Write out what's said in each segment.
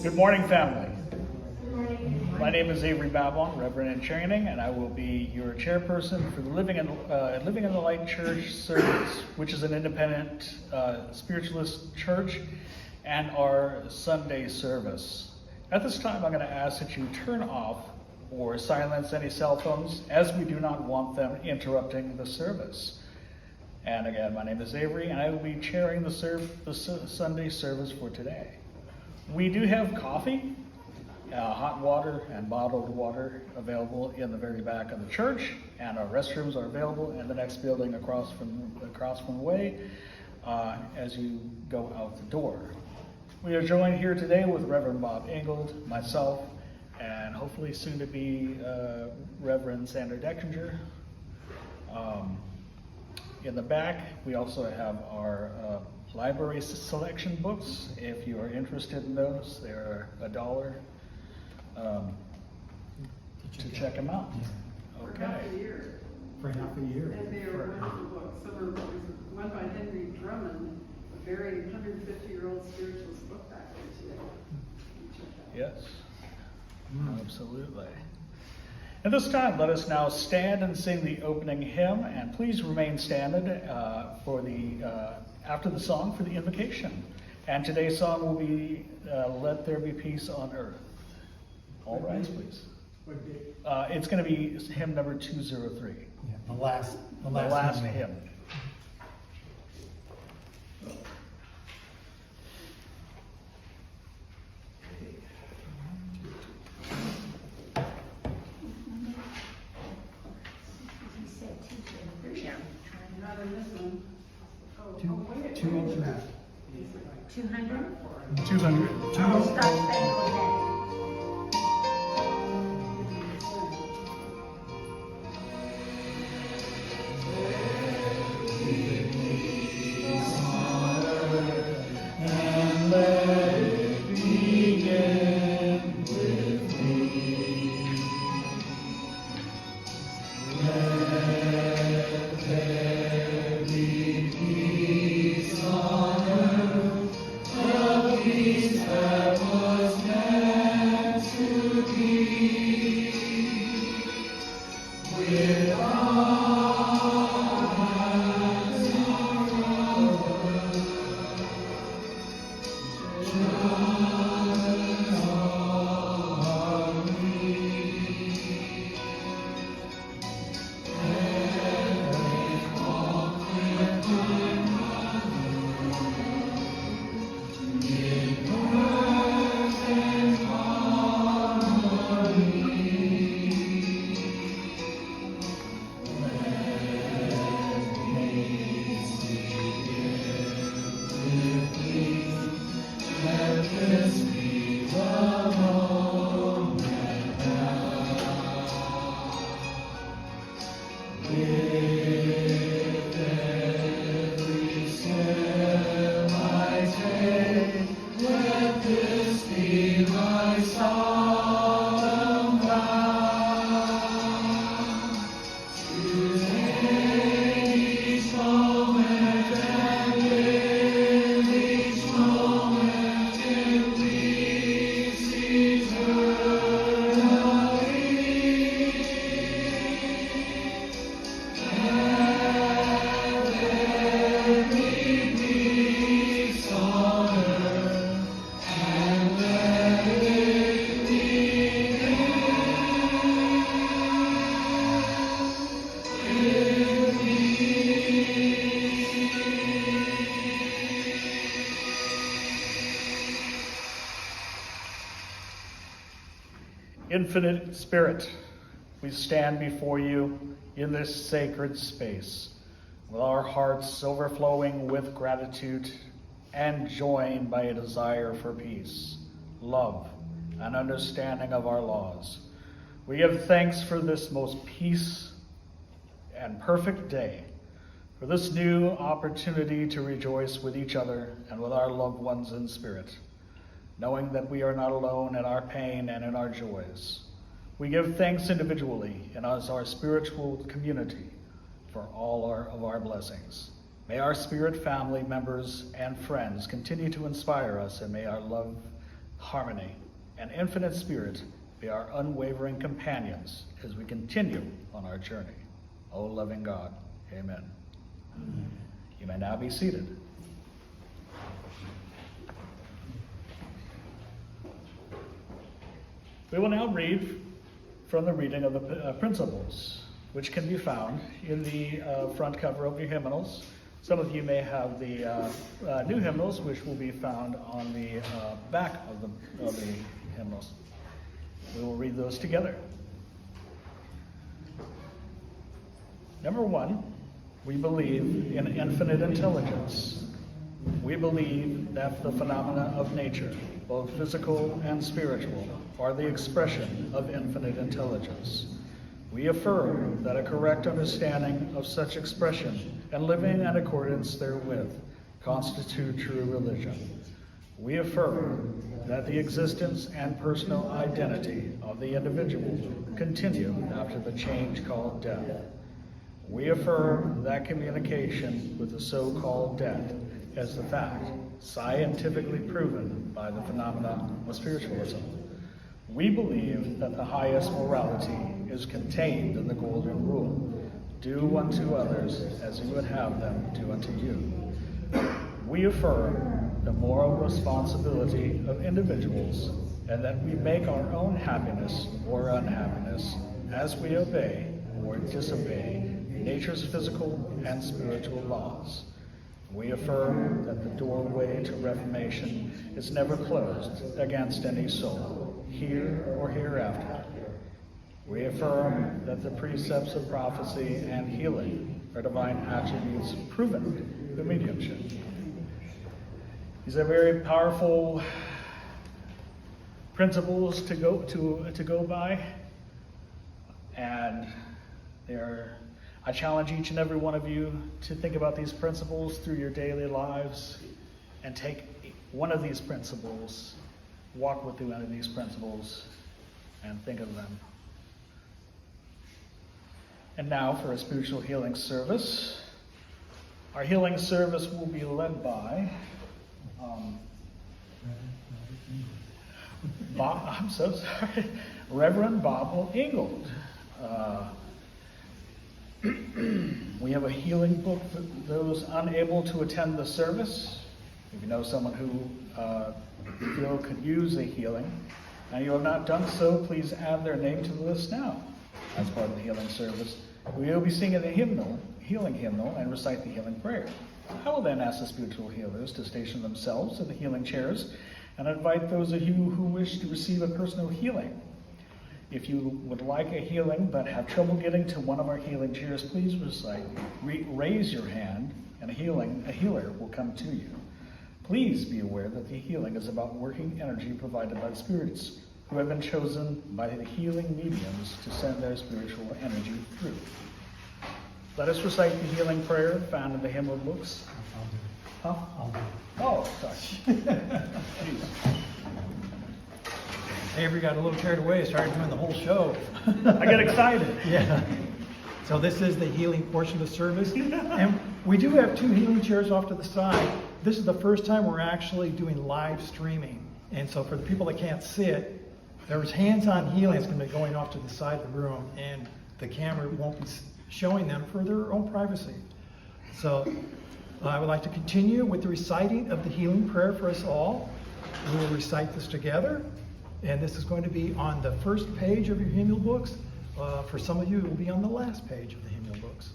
Good morning, family. My name is Avery Babon, Reverend in training, and I will be your chairperson for the Living in the Light Church service, which is an independent spiritualist church, and our Sunday service. At this time, I'm going to ask that you turn off or silence any cell phones, as we do not want them interrupting the service. And again, my name is Avery, and I will be chairing the Sunday service for today. We do have coffee, hot water, and bottled water available in the very back of the church, and our restrooms are available in the next building across from the way as you go out the door. We are joined here today with Reverend Bob Ingold, myself, and hopefully soon to be Reverend Sandra Deckinger. In the back, we also have our library selection books. If you are interested in those, they're $1 to check them out. For Okay. half a year. For half a year. And they are wonderful books. Some are one by Henry Drummond, a very 150-year-old spiritualist book back there today. Yes, absolutely. At this time, let us now stand and sing the opening hymn, and please remain standing after the song for the invocation. And today's song will be Let There Be Peace on Earth. All rise, please. It's going to be hymn number 203. Yeah, the last hymn. Not in this one. Wait. 200. 200? 200. Oh, Star Spangled Banner. Infinite Spirit, we stand before you in this sacred space, with our hearts overflowing with gratitude and joined by a desire for peace, love, and understanding of our laws. We give thanks for this most peace and perfect day, for this new opportunity to rejoice with each other and with our loved ones in spirit, knowing that we are not alone in our pain and in our joys. We give thanks individually and as our spiritual community for all of our blessings. May our spirit family members and friends continue to inspire us, and may our love harmony, and infinite spirit be our unwavering companions as we continue on our journey. O loving God, amen. You may now be seated. We will now read from the reading of the principles, which can be found in the front cover of your hymnals. Some of you may have the new hymnals, which will be found on the back of the hymnals. We will read those together. Number 1, we believe in infinite intelligence. We believe that the phenomena of nature, both physical and spiritual, are the expression of infinite intelligence. We affirm that a correct understanding of such expression and living in accordance therewith constitute true religion. We affirm that the existence and personal identity of the individual continue after the change called death. We affirm that communication with the so-called dead is the fact, scientifically proven by the phenomena of spiritualism. We believe that the highest morality is contained in the golden rule: do unto others as you would have them do unto you. We affirm the moral responsibility of individuals and that we make our own happiness or unhappiness as we obey or disobey nature's physical and spiritual laws. We affirm that the doorway to reformation is never closed against any soul, here or hereafter. We affirm that the precepts of prophecy and healing are divine attributes proven through mediumship. These are very powerful principles to go by, and I challenge each and every one of you to think about these principles through your daily lives and take one of these principles, walk with one of these principles, and think of them. And now for a spiritual healing service. Our healing service will be led by Reverend Bob Ingold. We have a healing book for those unable to attend the service. If you know someone who you feel could use a healing, and you have not done so, please add their name to the list now as part of the healing service. We will be singing the healing hymnal, and recite the healing prayer. I will then ask the spiritual healers to station themselves in the healing chairs and invite those of you who wish to receive a personal healing. If you would like a healing but have trouble getting to one of our healing chairs, please raise your hand, and a healer will come to you. Please be aware that the healing is about working energy provided by the spirits who have been chosen by the healing mediums to send their spiritual energy through. Let us recite the healing prayer found in the hymnal books. Huh? Oh, sorry. Avery got a little carried away, started doing the whole show. I get excited. Yeah. So this is the healing portion of the service. And we do have 2 healing chairs off to the side. This is the first time we're actually doing live streaming. And so for the people that can't sit, there's hands-on healing that's going to be going off to the side of the room, and the camera won't be showing them for their own privacy. So I would like to continue with the reciting of the healing prayer for us all. We will recite this together, and this is going to be on the first page of your hymnal books. For some of you, it will be on the last page of the hymnal books.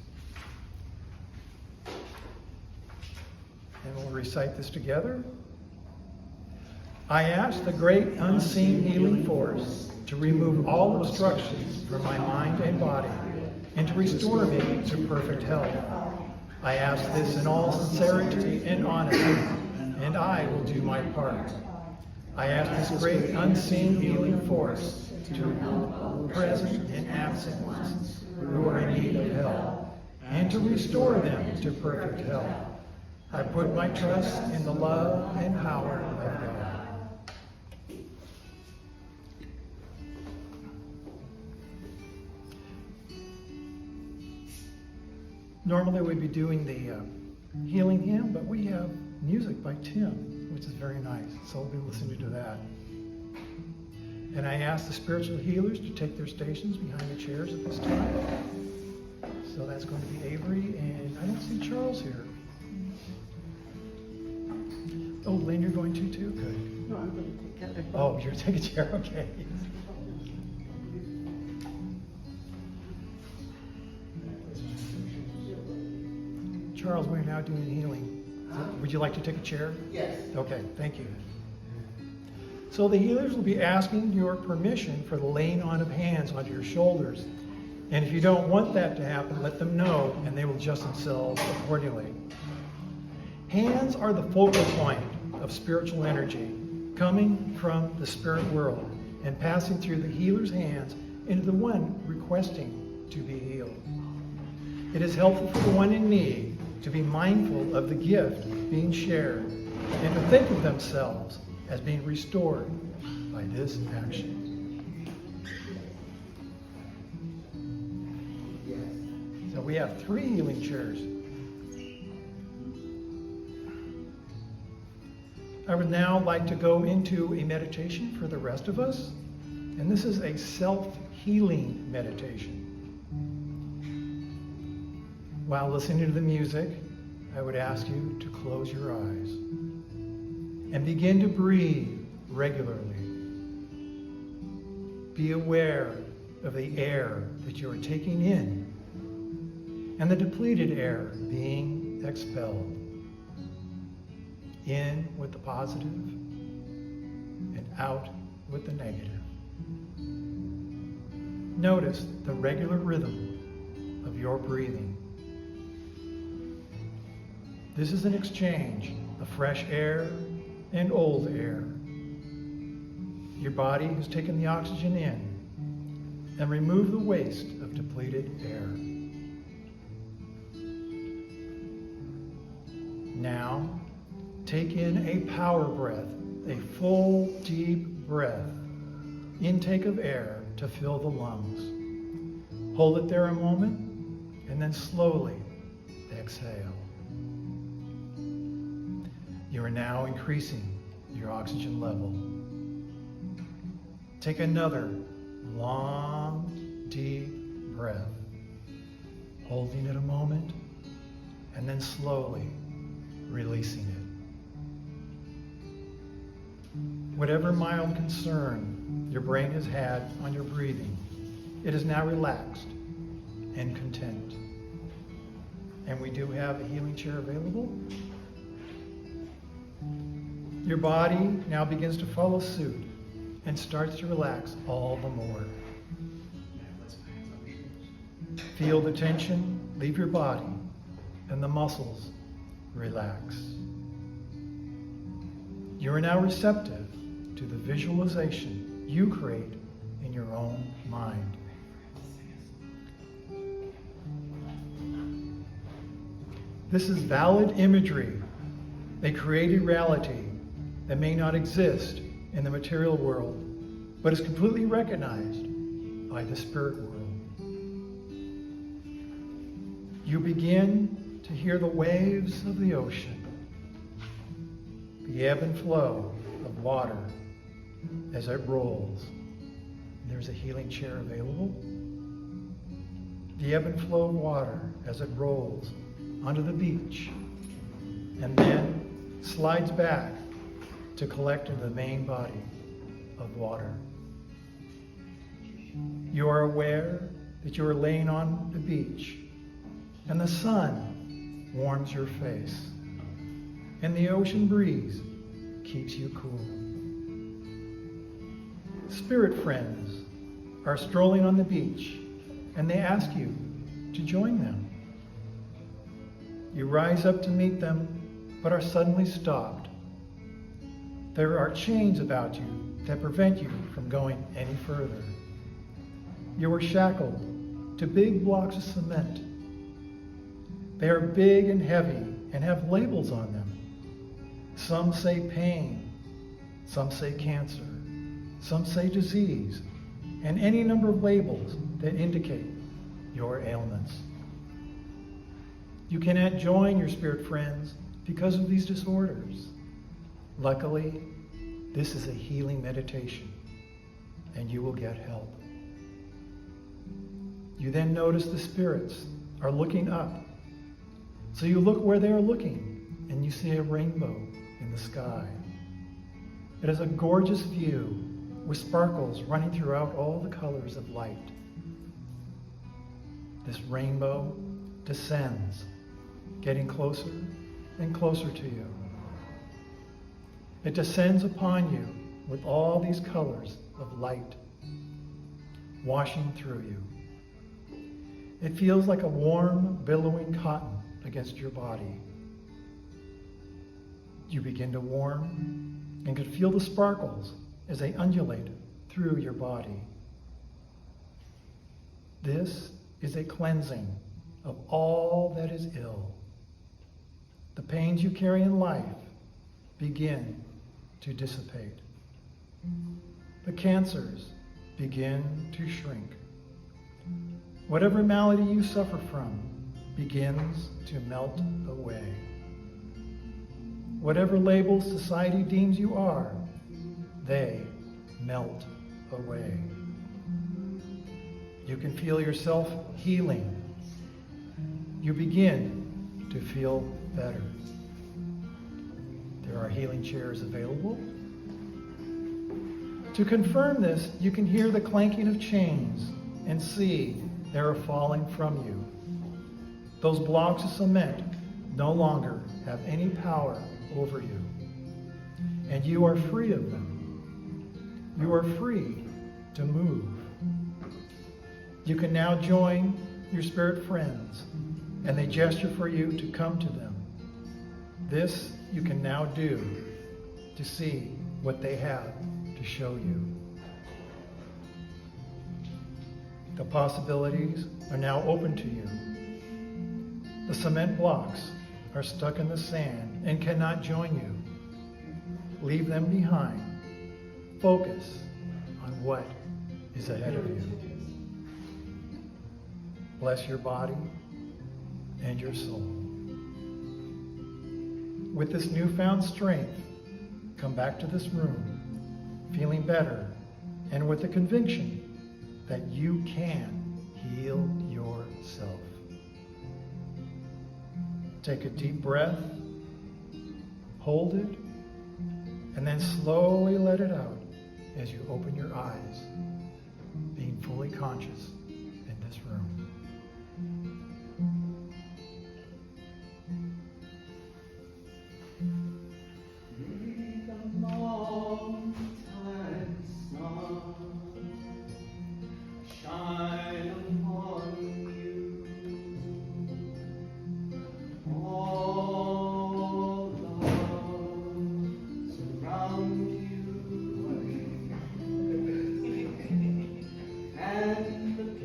And we'll recite this together. I ask the great unseen healing force to remove all obstructions from my mind and body and to restore me to perfect health. I ask this in all sincerity and honesty, and I will do my part. I ask this great unseen healing force to help present and absent ones who are in need of help and to restore them to perfect health. I put my trust in the love and power of God. Normally we'd be doing the healing hymn, but we have music by Tim, which is very nice. So we'll be listening to that. And I ask the spiritual healers to take their stations behind the chairs at this time. So that's going to be Avery, and I don't see Charles here. Oh, Lynn, you're going to too? Good. No, I'm going to take that. Oh, you're taking a chair? Okay. Charles, we're now doing healing. Would you like to take a chair? Yes. Okay, thank you. So the healers will be asking your permission for the laying on of hands onto your shoulders. And if you don't want that to happen, let them know, and they will adjust themselves accordingly. Hands are the focal point of spiritual energy, coming from the spirit world and passing through the healer's hands into the one requesting to be healed. It is helpful for the one in need to be mindful of the gift being shared and to think of themselves as being restored by this action. So we have 3 healing chairs. I would now like to go into a meditation for the rest of us. And this is a self-healing meditation. While listening to the music, I would ask you to close your eyes and begin to breathe regularly. Be aware of the air that you are taking in and the depleted air being expelled. In with the positive and out with the negative. Notice the regular rhythm of your breathing. This is an exchange of fresh air and old air. Your body has taken the oxygen in and removed the waste of depleted air. Now, take in a power breath, a full, deep breath, intake of air to fill the lungs. Hold it there a moment, and then slowly exhale. You are now increasing your oxygen level. Take another long, deep breath, holding it a moment, and then slowly releasing it. Whatever mild concern your brain has had on your breathing, it is now relaxed and content. And we do have a healing chair available. Your body now begins to follow suit and starts to relax all the more. Feel the tension leave your body and the muscles relax. You are now receptive to the visualization you create in your own mind. This is valid imagery, a created reality that may not exist in the material world, but is completely recognized by the spirit world. You begin to hear the waves of the ocean, the ebb and flow of water as it rolls. There's a healing chair available. The ebb and flow of water as it rolls onto the beach and then slides back to collect into the main body of water. You are aware that you are laying on the beach and the sun warms your face and the ocean breeze keeps you cool. Spirit friends are strolling on the beach and they ask you to join them. You rise up to meet them but are suddenly stopped. There are chains about you that prevent you from going any further. You are shackled to big blocks of cement. They are big and heavy and have labels on them. Some say pain, some say cancer, some say disease, and any number of labels that indicate your ailments. You cannot join your spirit friends because of these disorders. Luckily, this is a healing meditation, and you will get help. You then notice the spirits are looking up. So you look where they are looking, and you see a rainbow in the sky. It is a gorgeous view with sparkles running throughout all the colors of light. This rainbow descends, getting closer and closer to you. It descends upon you with all these colors of light washing through you. It feels like a warm, billowing cotton against your body. You begin to warm and can feel the sparkles as they undulate through your body. This is a cleansing of all that is ill. The pains you carry in life begin to dissipate. The cancers begin to shrink. Whatever malady you suffer from begins to melt away. Whatever labels society deems you are, they melt away. You can feel yourself healing. You begin to feel better. There are healing chairs available. To confirm this, you can hear the clanking of chains and see they are falling from you. Those blocks of cement no longer have any power over you, and you are free of them. You are free to move. You can now join your spirit friends, and they gesture for you to come to them. This you can now do to see what they have to show you. The possibilities are now open to you. The cement blocks are stuck in the sand and cannot join you. Leave them behind. Focus on what is ahead of you. Bless your body and your soul. With this newfound strength, come back to this room, feeling better and with the conviction that you can heal yourself. Take a deep breath, hold it, and then slowly let it out as you open your eyes, being fully conscious in this room. And the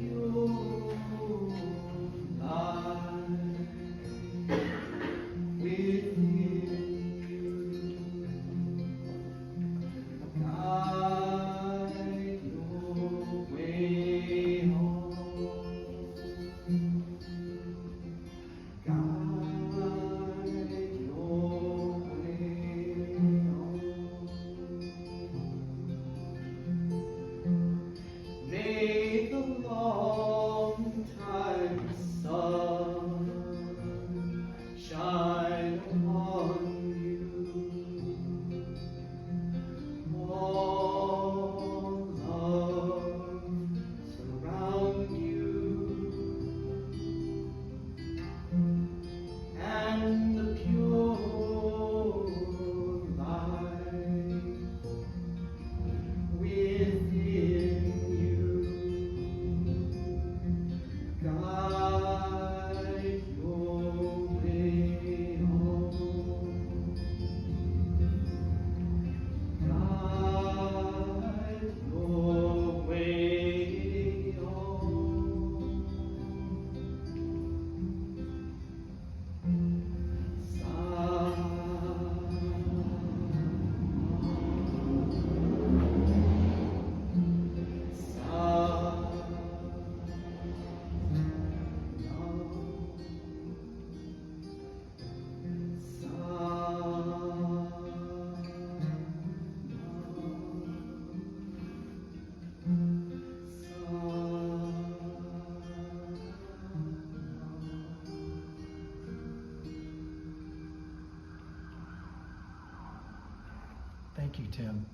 Thank you, Tim.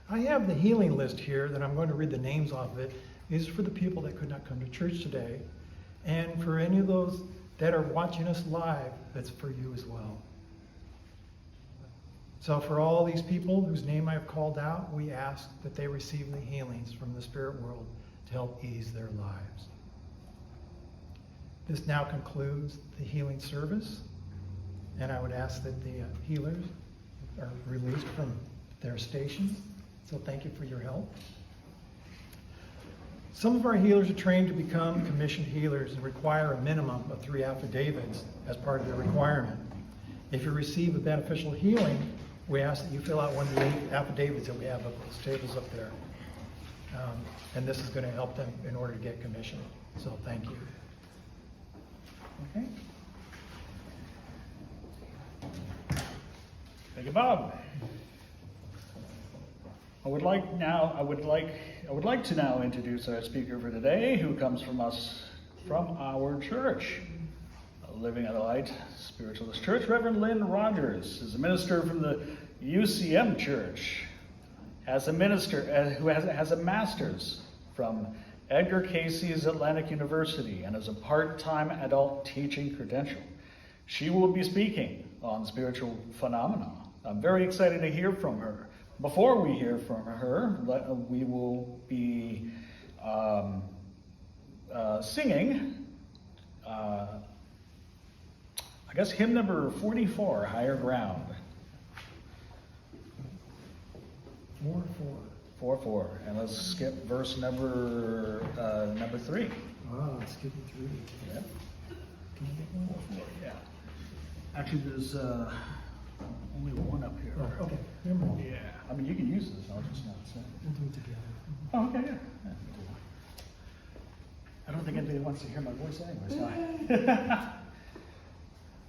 I have the healing list here that I'm going to read the names off of it. These are for the people that could not come to church today. And for any of those that are watching us live, that's for you as well. So for all these people whose name I've called out, we ask that they receive the healings from the spirit world to help ease their lives. This now concludes the healing service, and I would ask that the healers are released from their stations. So thank you for your help. Some of our healers are trained to become commissioned healers and require a minimum of 3 affidavits as part of their requirement. If you receive a beneficial healing, we ask that you fill out one of the 8 affidavits that we have up those tables up there. And this is going to help them in order to get commissioned. So thank you. Okay. Thank you, Bob. I would like to now introduce our speaker for today, who comes from our church, Living in the Light Spiritualist Church. Reverend Lynn Rogers is a minister from the UCM Church, has a master's from Edgar Cayce's Atlantic University, and is a part-time adult teaching credential. She will be speaking on spiritual phenomena. I'm very excited to hear from her. Before we hear from her, we will be singing, I guess, hymn number 44, Higher Ground. 4-4. And let's skip verse number 3. Wow, skipping 3. Yeah. Can you get one? 4, yeah. Actually, there's only one up here. Oh, okay. Never mind. Yeah. I mean, you can use this. I'll just not say. We'll do it together. Oh, okay, yeah. I don't think anybody wants to hear my voice anyway, so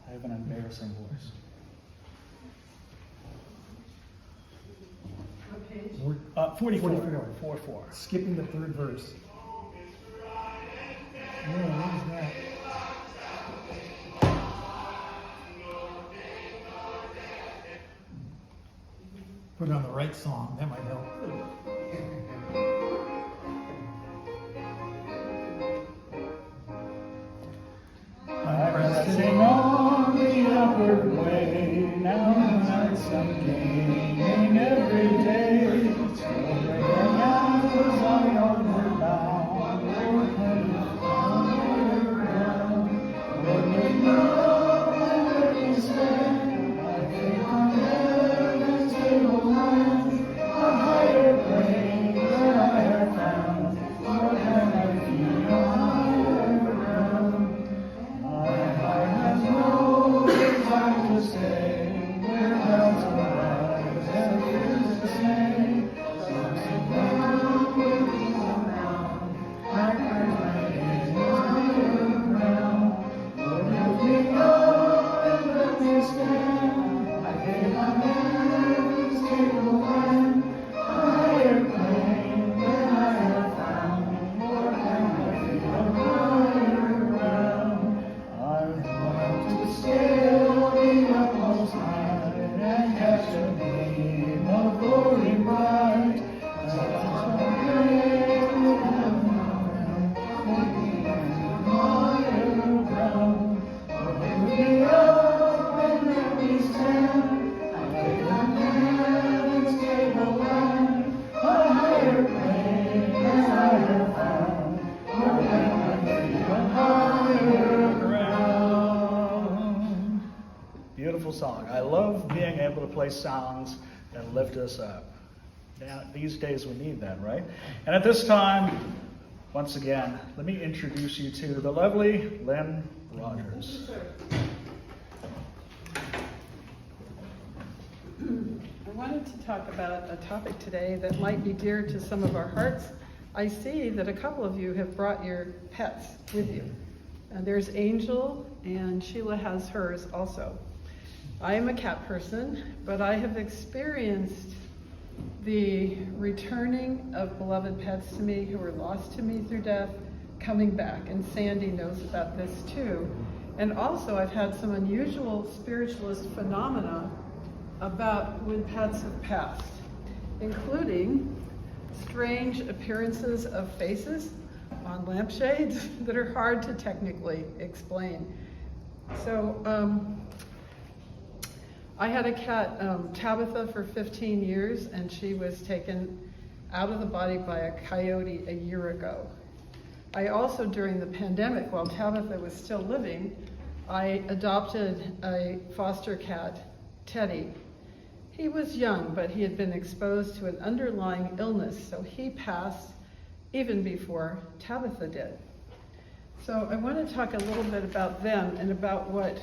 I have an embarrassing voice. What page? We're 44. 4-4. skipping the 3rd verse. Yeah, what is that? Put on the right song. That might help. I'm pressing on the upward way, now nights I'm gaining every day. Breaking out as I onward bound, higher ground. Lord, let me know and let me stand. My faith on heaven's tableland, a higher plane than I have found. Lord, let my feet on higher ground. My heart has no desire to stay where clouds arise and fears dismay. Something down will come around. My praise is higher ground. Lord, lift me up and let me stand. I faith on heaven's tableland, a higher plane than I have found. Lord, let my feet on higher ground. I've learned to scale the utmost height and catch a gleam of glory bright. As I great with heaven around, taking to higher ground. Lord, lift me up and let me stand. I faith on heaven's tableland, a higher plane than I have found. Lord, let my feet on higher ground. Beautiful song. I love being able to play songs that lift us up. Now, these days we need that, right? And at this time, once again, let me introduce you to the lovely Lynn Rogers. I wanted to talk about a topic today that might be dear to some of our hearts. I see that a couple of you have brought your pets with you. There's Angel, and Sheila has hers also. I am a cat person, but I have experienced the returning of beloved pets to me who were lost to me through death, coming back, and Sandy knows about this too. And also I've had some unusual spiritualist phenomena about when pets have passed, including strange appearances of faces on lampshades that are hard to technically explain. So I had a cat, Tabitha, for 15 years, and she was taken out of the body by a coyote a year ago. I also, during the pandemic, while Tabitha was still living, I adopted a foster cat, Teddy. He was young, but he had been exposed to an underlying illness, so he passed even before Tabitha did. So I want to talk a little bit about them and about what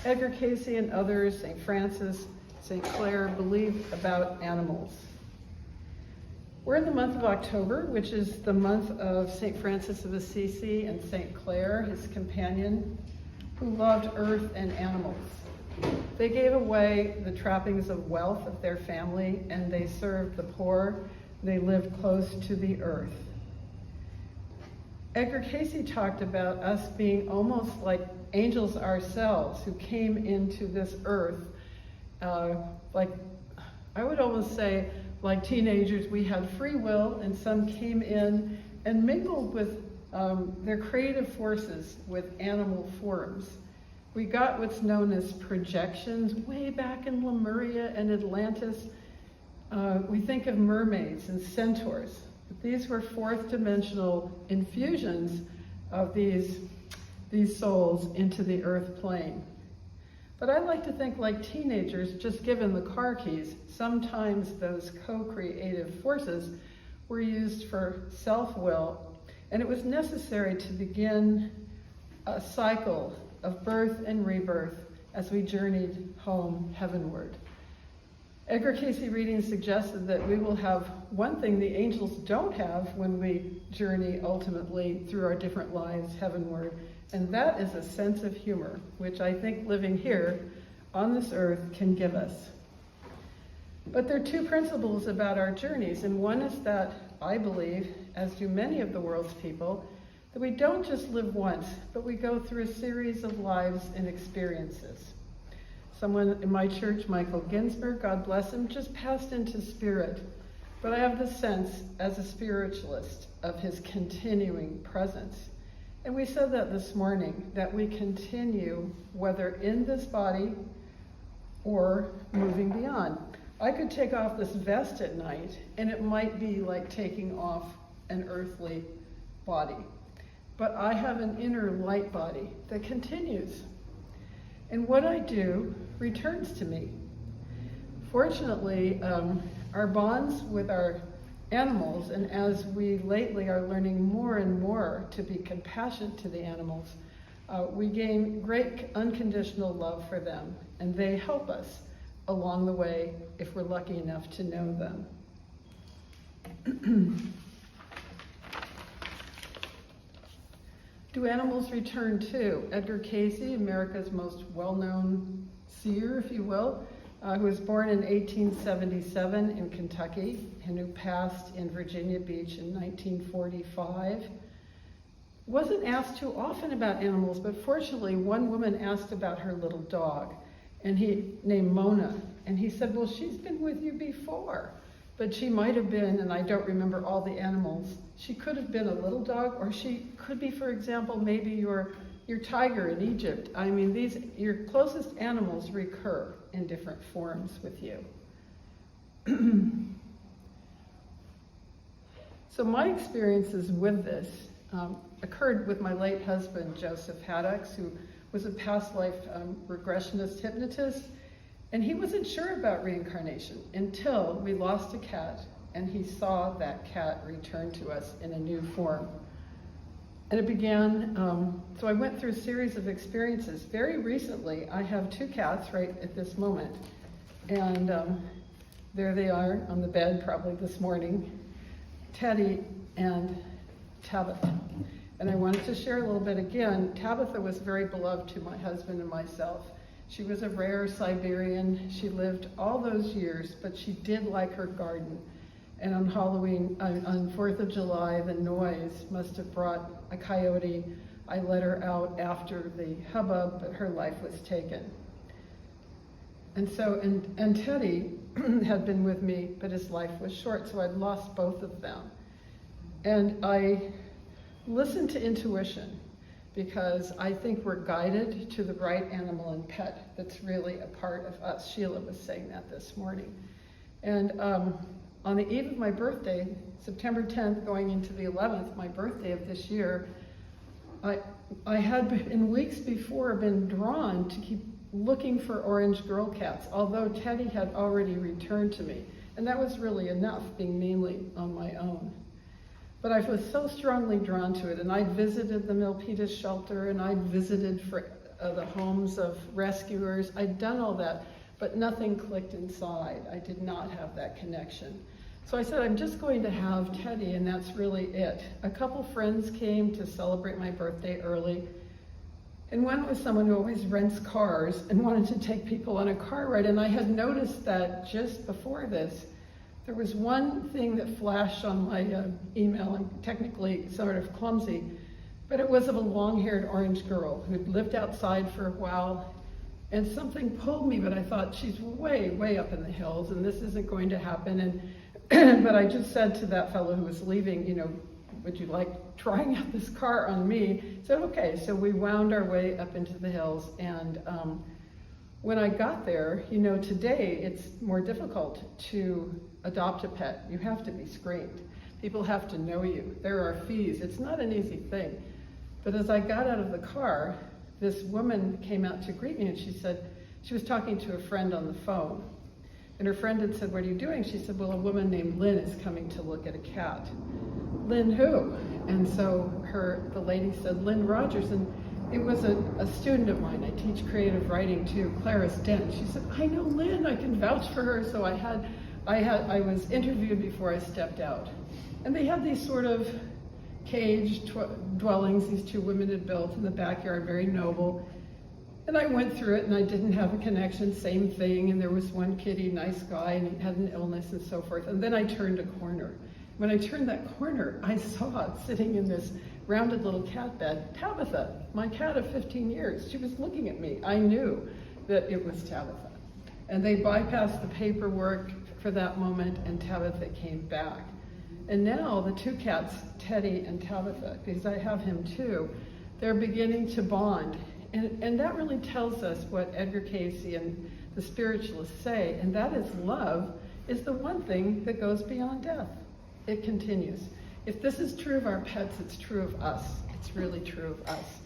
Edgar Cayce and others, St. Francis, St. Clare, believe about animals. We're in the month of October, which is the month of St. Francis of Assisi and St. Clare, his companion, who loved earth and animals. They gave away the trappings of wealth of their family, and they served the poor. They lived close to the earth. Edgar Cayce talked about us being almost like angels ourselves who came into this earth. Like, I would almost say, like teenagers, we had free will, and some came in and mingled with their creative forces with animal forms. We got what's known as projections way back in Lemuria and Atlantis. We think of mermaids and centaurs. But these were fourth dimensional infusions of these souls into the earth plane. But I like to think like teenagers, just given the car keys, sometimes those co-creative forces were used for self-will, and it was necessary to begin a cycle of birth and rebirth as we journeyed home heavenward. Edgar Cayce reading suggested that we will have one thing the angels don't have when we journey ultimately through our different lives heavenward, and that is a sense of humor, which I think living here on this earth can give us. But there are two principles about our journeys, and one is that I believe, as do many of the world's people, that we don't just live once, but we go through a series of lives and experiences. Someone in my church, Michael Ginsberg, God bless him, just passed into spirit. But I have the sense, as a spiritualist, of his continuing presence. And we said that this morning, that we continue, whether in this body or moving beyond. I could take off this vest at night, and it might be like taking off an earthly body. But I have an inner light body that continues. And what I do returns to me. Fortunately, our bonds with our animals, and as we lately are learning more and more to be compassionate to the animals, we gain great unconditional love for them, and they help us along the way if we're lucky enough to know them. Do animals return too? Edgar Cayce, America's most well-known seer, if you will, who was born in 1877 in Kentucky and who passed in Virginia Beach in 1945, wasn't asked too often about animals, but fortunately one woman asked about her little dog, and he named Mona, and he said, well, she's been with you before, but she might have been, and I don't remember all the animals, she could have been a little dog, or she could be, for example, maybe your tiger in Egypt. I mean, your closest animals recur in different forms with you. So my experiences with this occurred with my late husband, Joseph Haddocks, who was a past life regressionist hypnotist, and he wasn't sure about reincarnation until we lost a cat, and he saw that cat return to us in a new form. And it began, so I went through a series of experiences. Very recently, I have two cats right at this moment, and there they are on the bed probably this morning, Teddy and Tabitha. And I wanted to share a little bit again. Tabitha was very beloved to my husband and myself. She was a rare Siberian. She lived all those years, but she did like her garden. And on Halloween, on 4th of July, the noise must have brought a coyote. I let her out after the hubbub, but her life was taken. And Teddy had been with me, but his life was short, so I'd lost both of them. And I listened to intuition, because I think we're guided to the right animal and pet that's really a part of us. Sheila was saying that this morning. And on the eve of my birthday, September 10th, going into the 11th, my birthday of this year, I had in weeks before been drawn to keep looking for orange girl cats, although Teddy had already returned to me. And that was really enough, being mainly on my own. But I was so strongly drawn to it, and I'd visited the Milpitas shelter, and I'd visited for the homes of rescuers. I'd done all that, but nothing clicked inside. I did not have that connection. So I said, I'm just going to have Teddy, and that's really it. A couple friends came to celebrate my birthday early, and one was someone who always rents cars and wanted to take people on a car ride, and I had noticed that just before this, there was one thing that flashed on my email. I'm technically sort of clumsy, but it was of a long-haired orange girl who'd lived outside for a while, and something pulled me, but I thought, she's way, way up in the hills, and this isn't going to happen. And but I just said to that fellow who was leaving, would you like trying out this car on me? He said, okay. So we wound our way up into the hills, and when I got there, today it's more difficult to adopt a pet. You have to be screened. People have to know you. There are fees. It's not an easy thing. But as I got out of the car, this woman came out to greet me, and she said, she was talking to a friend on the phone. And her friend had said, what are you doing? She said, well, a woman named Lynn is coming to look at a cat. Lynn who? And so the lady said, Lynn Rogers. And it was a student of mine. I teach creative writing too, Clarice Dent. She said, I know Lynn, I can vouch for her. So I was interviewed before I stepped out. And they had these sort of caged dwellings these two women had built in the backyard, very noble. And I went through it, and I didn't have a connection, same thing. And there was one kitty, nice guy, and he had an illness and so forth. And then I turned a corner. When I turned that corner, I saw sitting in this rounded little cat bed, Tabitha, my cat of 15 years. She was looking at me. I knew that it was Tabitha. And they bypassed the paperwork for that moment, and Tabitha came back. And now the two cats, Teddy and Tabitha, because I have him too, they're beginning to bond. And that really tells us what Edgar Cayce and the Spiritualists say, and that is love is the one thing that goes beyond death. It continues. If this is true of our pets, it's true of us. It's really true of us.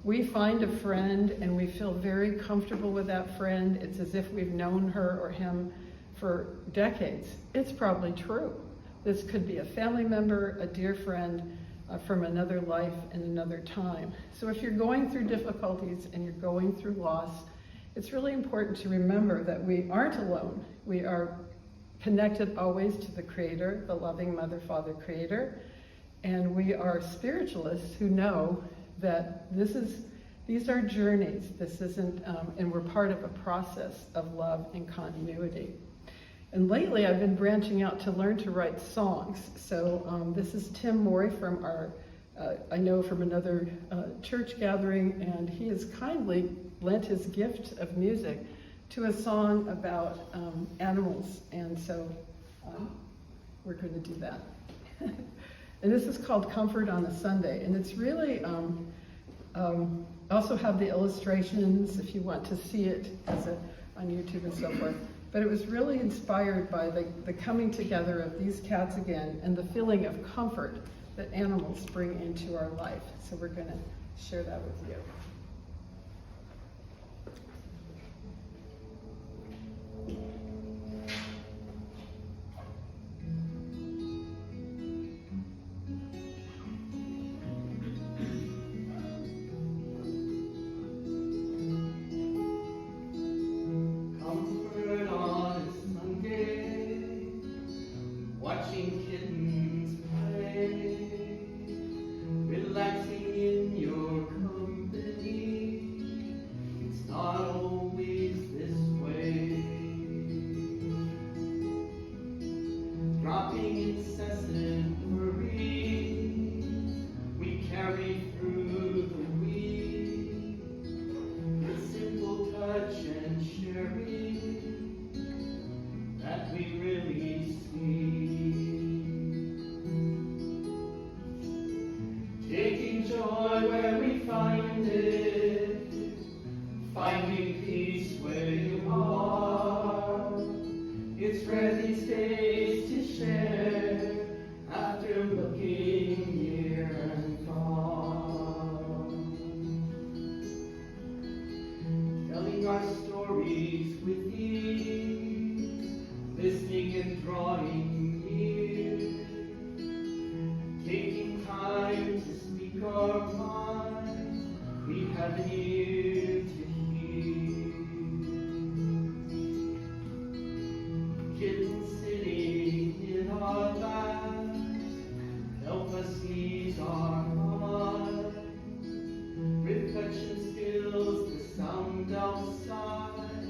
We find a friend and we feel very comfortable with that friend. It's as if we've known her or him for decades. It's probably true. This could be a family member, a dear friend, from another life and another time. So if you're going through difficulties and you're going through loss, it's really important to remember that we aren't alone. We are connected always to the Creator, the loving Mother, Father, Creator, and we are spiritualists who know that these are journeys. This isn't, and we're part of a process of love and continuity. And lately I've been branching out to learn to write songs. So this is Tim Morey from I know from another church gathering, and he has kindly lent his gift of music to a song about animals. And so we're going to do that. And this is called Comfort on a Sunday. And it's really, also have the illustrations if you want to see it on YouTube and so forth. But it was really inspired by the coming together of these cats again and the feeling of comfort that animals bring into our life. So we're going to share that with you. Relaxing in your company. stories with ease, listening and drawing near, taking time to speak our minds, we have an ear to hear. Kittens sitting in our laps, help us ease our minds. Reflection stills the sound outside,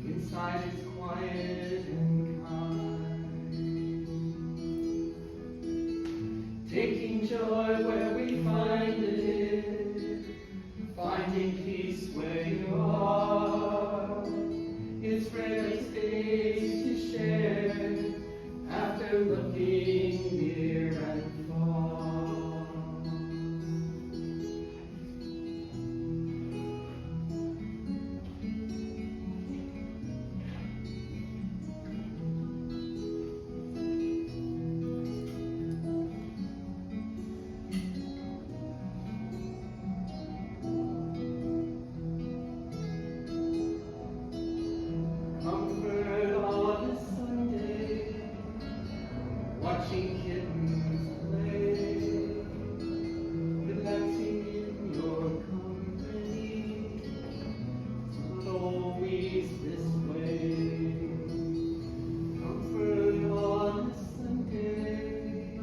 inside it's quiet and kind. Taking joy where we find it, finding peace where you are. It's rare space to share after looking near and far. Comfort on a Sunday, watching kittens play, relaxing in your company, it's not always this way. Comfort on a Sunday,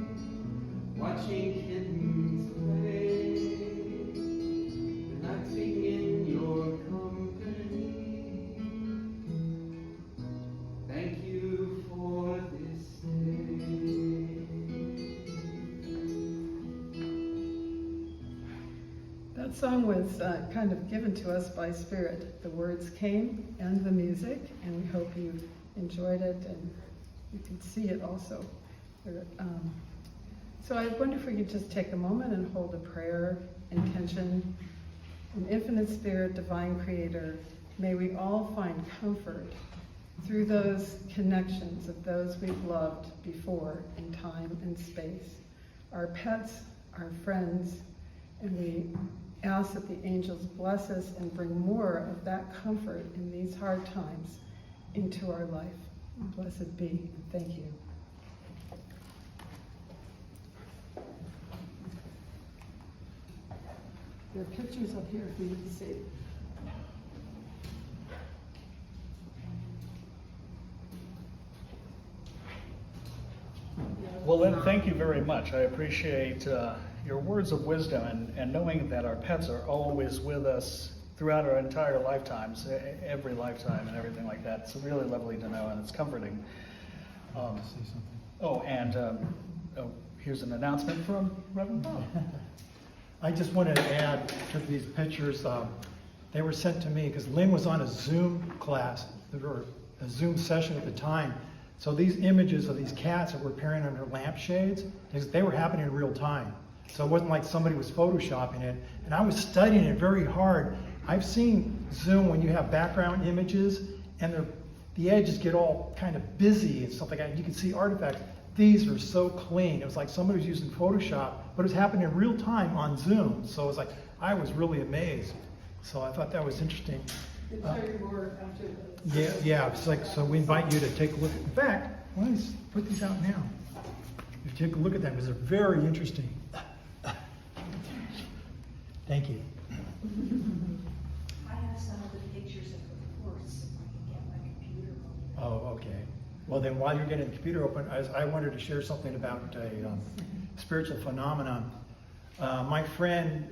watching kittens play, relaxing in your company. Thank you for this day. That song was kind of given to us by Spirit. The words came and the music, and we hope you enjoyed it and you could see it also. So I wonder if we could just take a moment and hold a prayer intention. An infinite Spirit, divine Creator, may we all find comfort through those connections of those we've loved before in time and space, our pets, our friends, and we ask that the angels bless us and bring more of that comfort in these hard times into our life. Blessed be, and thank you. There are pictures up here if you need to see. Well, Lynn, thank you very much. I appreciate your words of wisdom and knowing that our pets are always with us throughout our entire lifetimes, every lifetime and everything like that. It's really lovely to know, and it's comforting. Here's an announcement from Reverend Bob. I just wanted to add to these pictures, they were sent to me because Lynn was on a Zoom class, or a Zoom session at the time. So these images of these cats that were appearing under lampshades, they were happening in real time. So it wasn't like somebody was photoshopping it. And I was studying it very hard. I've seen Zoom when you have background images and the edges get all kind of busy and stuff like that. You can see artifacts. These are so clean. It was like somebody was using Photoshop, but it was happening in real time on Zoom. So it was like, I was really amazed. So I thought that was interesting. I'll show you more after this. Yeah, it's like, so we invite you to take a look. In fact, let's put these out now. You take a look at them because they're very interesting. Thank you. I have some of the pictures of the horse if I can get my computer open. Oh, okay. Well, then while you're getting the computer open, I wanted to share something about a spiritual phenomenon. My friend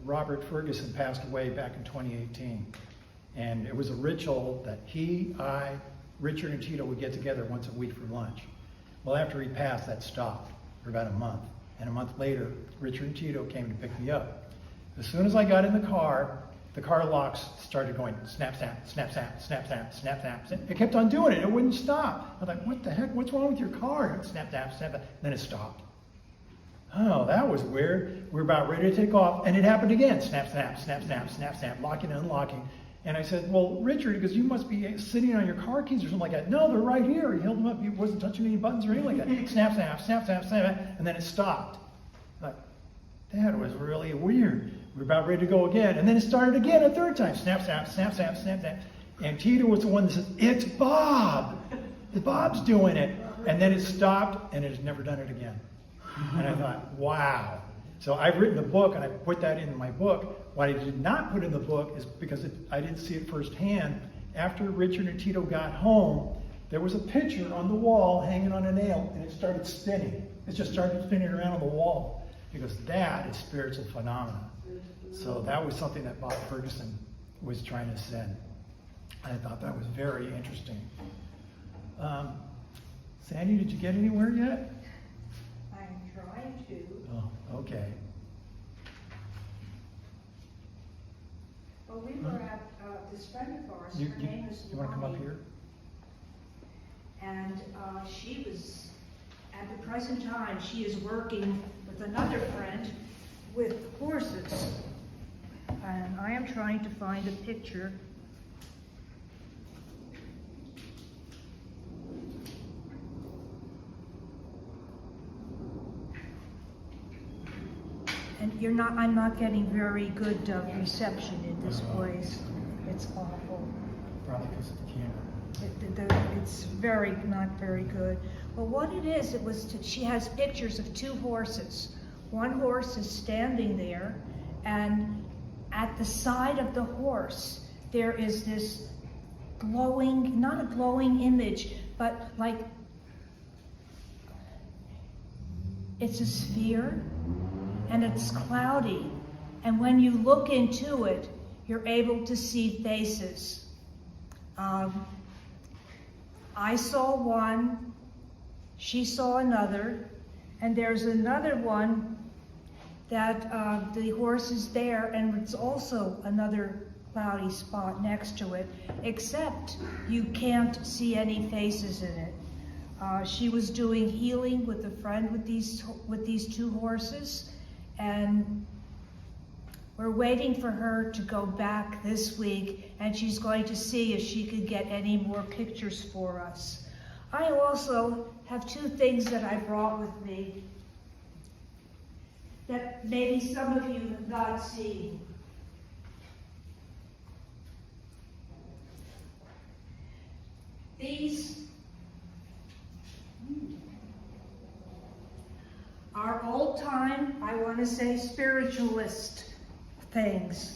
Robert Ferguson passed away back in 2018. And it was a ritual that he, I, Richard, and Tito would get together once a week for lunch. Well, after he passed, that stopped for about a month. And a month later, Richard and Tito came to pick me up. As soon as I got in the car locks started going snap, snap, snap, snap, snap, snap, snap, snap. It kept on doing it. It wouldn't stop. I was like, what the heck? What's wrong with your car? Snap, snap, snap, snap. Then it stopped. Oh, that was weird. We were about ready to take off, and it happened again. Snap, snap, snap, snap, snap, snap, locking and unlocking. And I said, well, Richard, because you must be sitting on your car keys or something like that. No, they're right here. He held them up. He wasn't touching any buttons or anything like that. Snap, snap, snap, snap, snap, and then it stopped. Like, that was really weird. We were about ready to go again. And then it started again a third time. Snap, snap, snap, snap, snap, snap. And Tita was the one that says, it's Bob. Bob's doing it. And then it stopped, and it has never done it again. And I thought, wow. So I've written a book, and I put that in my book. What I did not put in the book is because I didn't see it firsthand. After Richard and Tito got home, there was a picture on the wall hanging on a nail, and it started spinning. It just started spinning around on the wall. Because that is spiritual phenomena. So that was something that Bob Ferguson was trying to send. I thought that was very interesting. Sandy, did you get anywhere yet? I'm trying to. Oh, okay. Well, we were at this friend of ours. You Her name is want to come up Lonnie. here? And she was, at the present time, she is working with another friend with horses. And I am trying to find a picture. And I'm not getting very good reception in this place. It's awful. Probably because of the camera. It's not very good. Well, what it is, she has pictures of two horses. One horse is standing there, and at the side of the horse, there is this glowing, not a glowing image, but like, it's a sphere, and it's cloudy. And when you look into it, you're able to see faces. I saw one, she saw another, and there's another one that the horse is there, and it's also another cloudy spot next to it, except you can't see any faces in it. She was doing healing with a friend with these two horses, and we're waiting for her to go back this week, and she's going to see if she could get any more pictures for us. I also have two things that I brought with me that maybe some of you have not seen. These are old-time, I want to say, spiritualist things.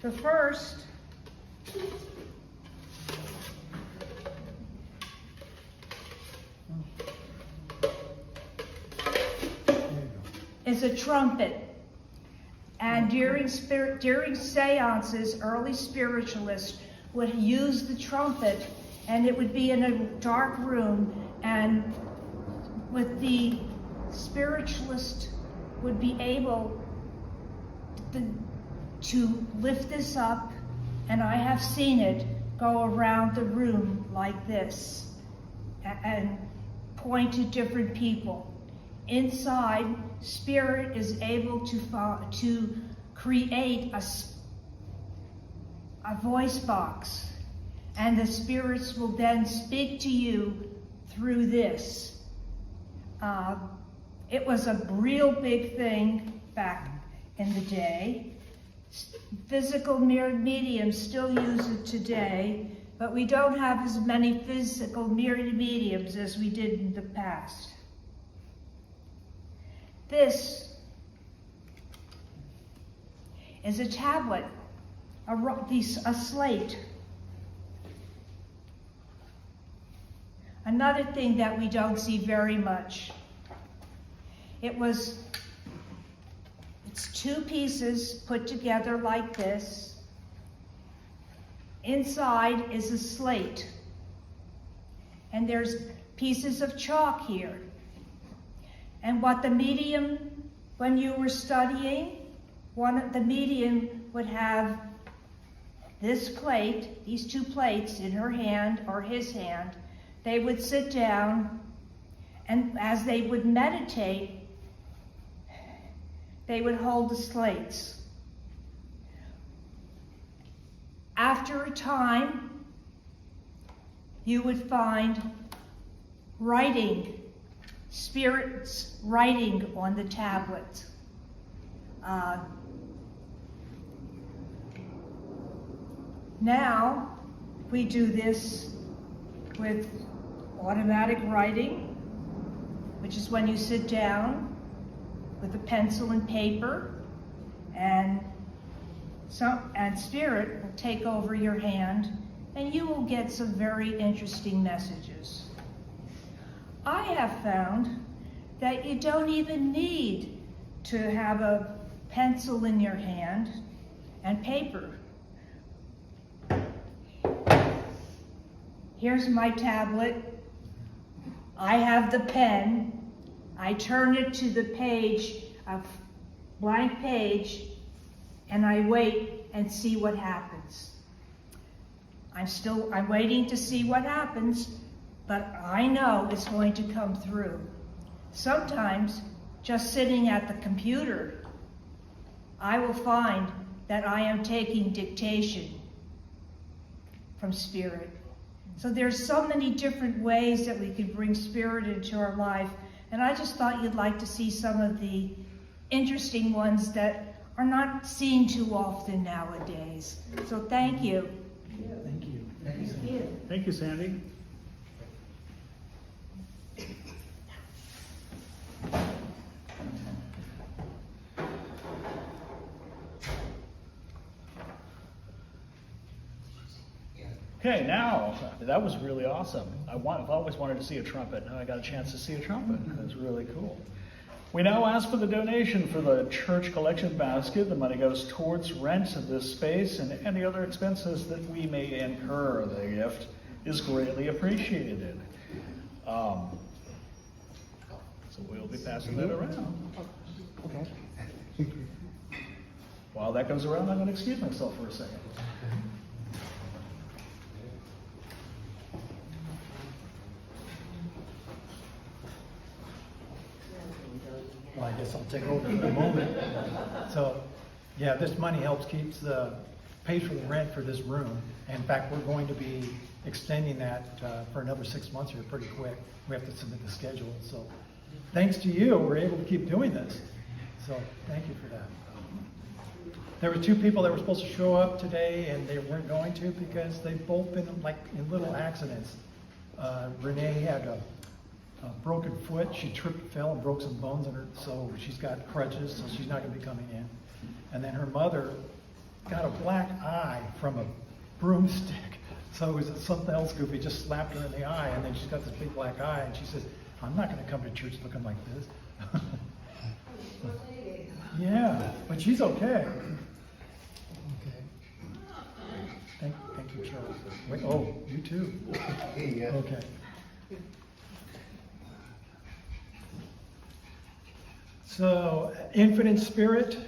The first is a trumpet. And during seances, early spiritualists would use the trumpet, and it would be in a dark room, and with the spiritualist would be able to lift this up, and I have seen it go around the room like this and point to different people. Inside, spirit is able to create a voice box, and the spirits will then speak to you through this. It was a real big thing back in the day. Physical mediums still use it today, but we don't have as many physical mediums as we did in the past. This is a tablet, a slate. Another thing that we don't see very much. It's two pieces put together like this. Inside is a slate. And there's pieces of chalk here. And what the medium, when you were studying, the medium would have this plate, these two plates in her hand or his hand. They would sit down, and as they would meditate, they would hold the slates. After a time, you would find writing, spirits writing on the tablet. Now, we do this with automatic writing, which is when you sit down with a pencil and paper, and Spirit will take over your hand, and you will get some very interesting messages. I have found that you don't even need to have a pencil in your hand and paper. Here's my tablet. I have the pen. I turn it to the page, a blank page, and I wait and see what happens. I'm waiting to see what happens, but I know it's going to come through. Sometimes, just sitting at the computer, I will find that I am taking dictation from Spirit. So there's so many different ways that we can bring Spirit into our life, and I just thought you'd like to see some of the interesting ones that are not seen too often nowadays. So thank you. Thank you. Thank you. Thank you, Sandy. Okay, now, that was really awesome. I've always wanted to see a trumpet. Now I got a chance to see a trumpet. That's really cool. We now ask for the donation for the church collection basket. The money goes towards rent of this space and any other expenses that we may incur. The gift is greatly appreciated. So we'll be passing that around. Okay. While that goes around, I'm going to excuse myself for a second. Well, I guess I'll take over for a moment. So, yeah, this money pays for the rent for this room. In fact, we're going to be extending that for another 6 months here pretty quick. We have to submit the schedule. So, thanks to you, we're able to keep doing this. So, thank you for that. There were 2 people that were supposed to show up today, and they weren't going to because they've both been in little accidents. Renee had a broken foot. She tripped, fell, and broke some bones in her, so she's got crutches, so she's not going to be coming in. And then her mother got a black eye from a broomstick. So it was something else goofy, just slapped her in the eye, and then she's got this big black eye, and she says, I'm not going to come to church looking like this. Yeah, but she's okay. Okay. Thank you, Charles. Wait, oh, you too. Okay. So, infinite Spirit,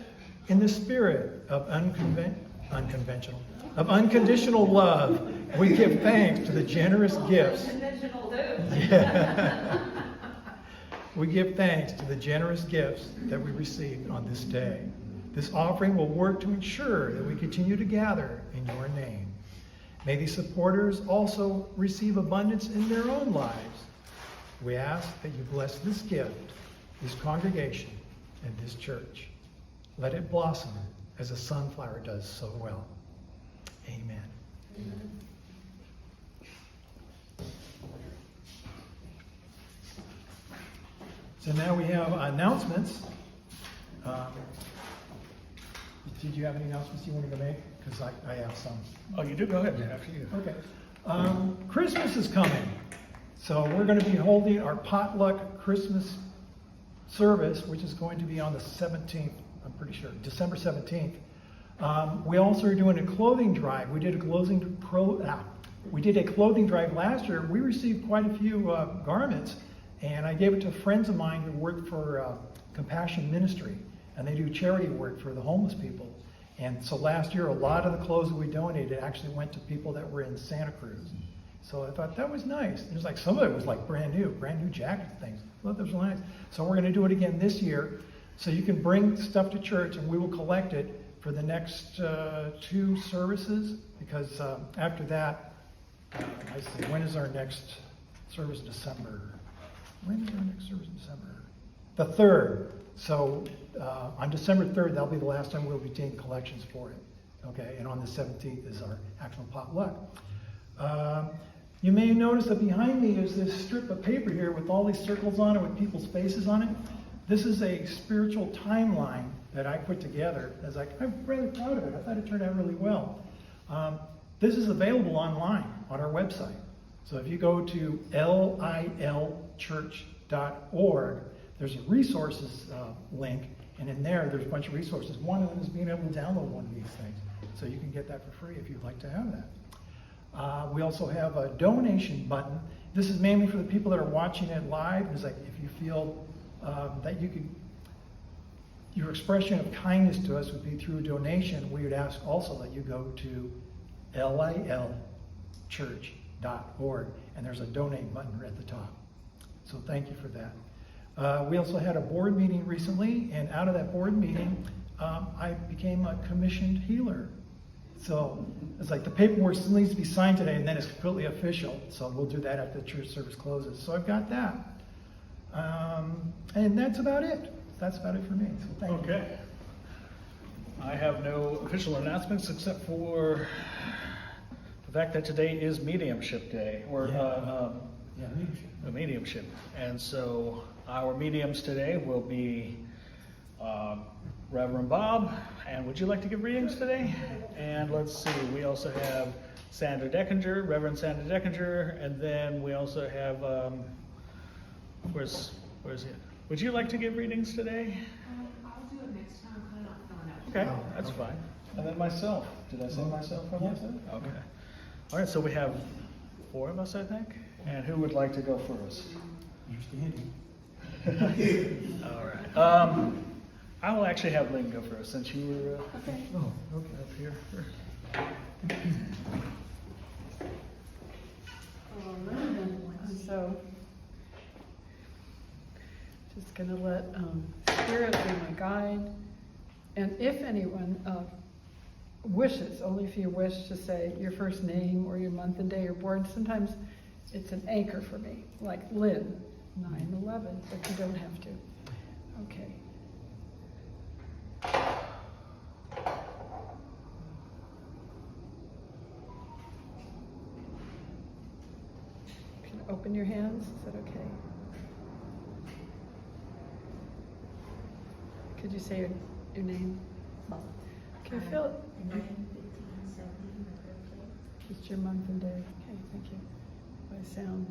in the spirit of unconditional love, we give thanks to the generous gifts. Yeah. We give thanks to the generous gifts that we received on this day. This offering will work to ensure that we continue to gather in your name. May these supporters also receive abundance in their own lives. We ask that you bless this gift, this congregation, and this church. Let it blossom as a sunflower does so well. Amen. Amen. So now we have announcements. Did you have any announcements you wanted to make? Because I have some. Oh, you do? Go ahead. After you. Okay. Christmas is coming. So we're going to be holding our potluck Christmas service, which is going to be on the 17th, I'm pretty sure, December 17th. We also are doing a clothing drive. We did a clothing drive last year. We received quite a few garments, and I gave it to friends of mine who work for Compassion Ministry, and they do charity work for the homeless people. And so last year, a lot of the clothes that we donated actually went to people that were in Santa Cruz. So I thought that was nice. It was like some of it was like brand new jackets and things. I thought that was nice. So we're going to do it again this year. So you can bring stuff to church, and we will collect it for the next 2 services. Because after that, I see, when is our next service in December? When is our next service in December? The 3rd. So on December 3rd, that'll be the last time we'll be taking collections for it. Okay, and on the 17th is our actual potluck. You may notice that behind me is this strip of paper here with all these circles on it with people's faces on it. This is a spiritual timeline that I put together. I'm really proud of it. I thought it turned out really well. This is available online on our website. So if you go to lilchurch.org, there's a resources link, and in there's a bunch of resources. One of them is being able to download one of these things. So you can get that for free if you'd like to have that. We also have a donation button. This is mainly for the people that are watching it live. It's like if you feel that you could, your expression of kindness to us would be through a donation, we would ask also that you go to lilchurch.org, and there's a donate button right at the top. So thank you for that. We also had a board meeting recently, and out of that board meeting, I became a commissioned healer. So it's like the paperwork still needs to be signed today, and then it's completely official. So we'll do that after the church service closes. So I've got that. And that's about it. That's about it for me. So thank you. Okay. I have no official announcements except for the fact that today is Mediumship Day, or Leadership. a mediumship. And so our mediums today will be Reverend Bob. And would you like to give readings today? And let's see, we also have Sandra Deckinger, Reverend Sandra Deckinger, and then we also have, where's he? Would you like to give readings today? I'll do it next time. I'm not feeling up. Okay, that's fine. And then myself. Did I say myself for that? Okay. All right, so we have 4 of us, I think. And who would like to go first? You're standing. All right. I will actually have Lynn go first since you were up here. So, just going to let Spirit be my guide. And if anyone wishes, only if you wish to say your first name or your month and day you're born, sometimes it's an anchor for me, like Lynn, 9/11, but you don't have to. Okay. Can you open your hands? Is that okay? Could you say your name? Can you feel it? 9/15/70, my birthday. Just your month and day. Okay, thank you. By sound.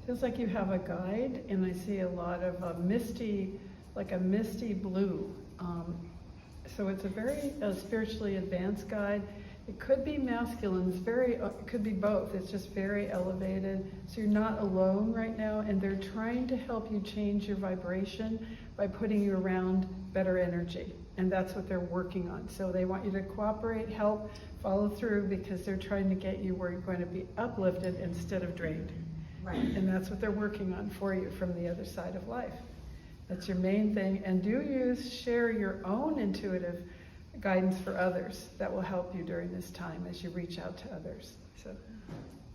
Feels like you have a guide, and I see a lot of misty, like a misty blue. So it's a very spiritually advanced guide. It could be masculine. It's very. It could be both. It's just very elevated. So you're not alone right now, and they're trying to help you change your vibration by putting you around better energy, and that's what they're working on. So they want you to cooperate, help, follow through, because they're trying to get you where you're going to be uplifted instead of drained. Right. And that's what they're working on for you from the other side of life. That's your main thing. And share your own intuitive guidance for others that will help you during this time as you reach out to others. So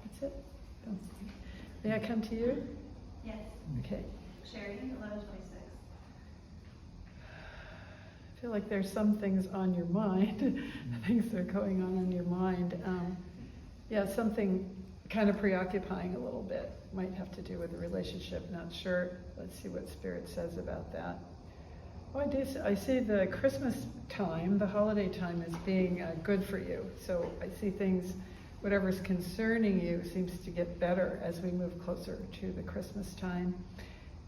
that's it. May I come to you? Yes. Okay. Sherry, 11/26. I feel like there's some things on your mind, things that are going on in your mind. Something kind of preoccupying a little bit. Might have to do with the relationship, not sure. Let's see what Spirit says about that. Oh, I see the Christmas time, the holiday time, as being good for you. So I see things, whatever's concerning you seems to get better as we move closer to the Christmas time.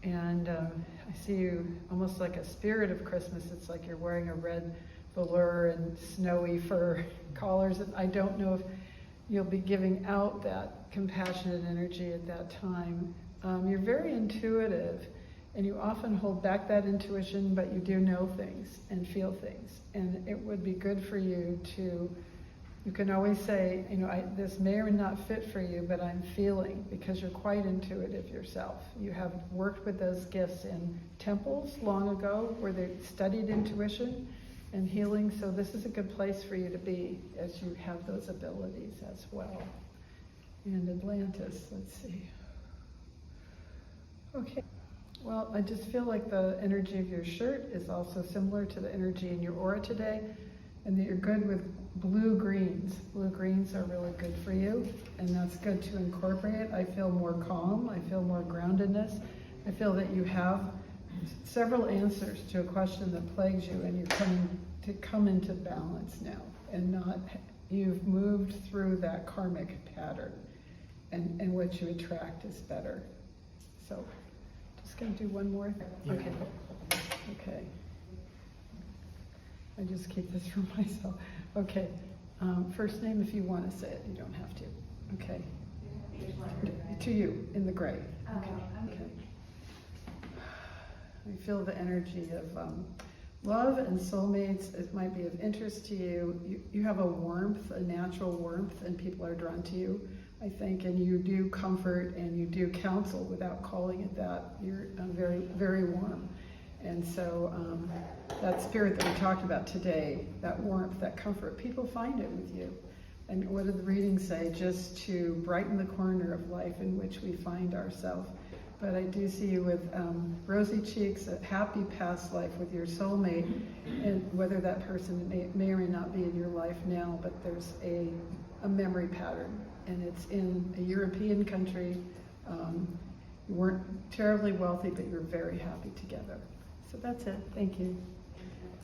And I see you almost like a spirit of Christmas. It's like you're wearing a red velour and snowy fur collars. And I don't know if you'll be giving out that compassionate energy at that time. You're very intuitive, and you often hold back that intuition, but you do know things and feel things. And it would be good for you to, you can always say, this may or not fit for you, but I'm feeling, because you're quite intuitive yourself. You have worked with those gifts in temples long ago where they studied intuition and healing, so this is a good place for you to be as you have those abilities as well. And Atlantis, let's see. Okay. Well, I just feel like the energy of your shirt is also similar to the energy in your aura today, and that you're good with blue greens. Blue greens are really good for you, and that's good to incorporate. I feel more calm. I feel more groundedness. I feel that you have several answers to a question that plagues you, and you're coming to come into balance now, and not, you've moved through that karmic pattern, and what you attract is better. So, just gonna do one more. Yeah. Okay. Okay. I just keep this for myself. Okay. First name, if you want to say it, you don't have to. Okay. To you, in the gray. Okay. Okay. I feel the energy of love and soulmates. It might be of interest to you. You have a warmth, a natural warmth, and people are drawn to you, I think, and you do comfort and you do counsel without calling it that. You're very, very warm. And so that spirit that we talked about today, that warmth, that comfort, people find it with you. And what did the readings say? Just to brighten the corner of life in which we find ourselves. But I do see you with rosy cheeks, a happy past life with your soulmate, and whether that person may or may not be in your life now, but there's a memory pattern, and it's in a European country. You weren't terribly wealthy, but you're very happy together. So that's it. Thank you.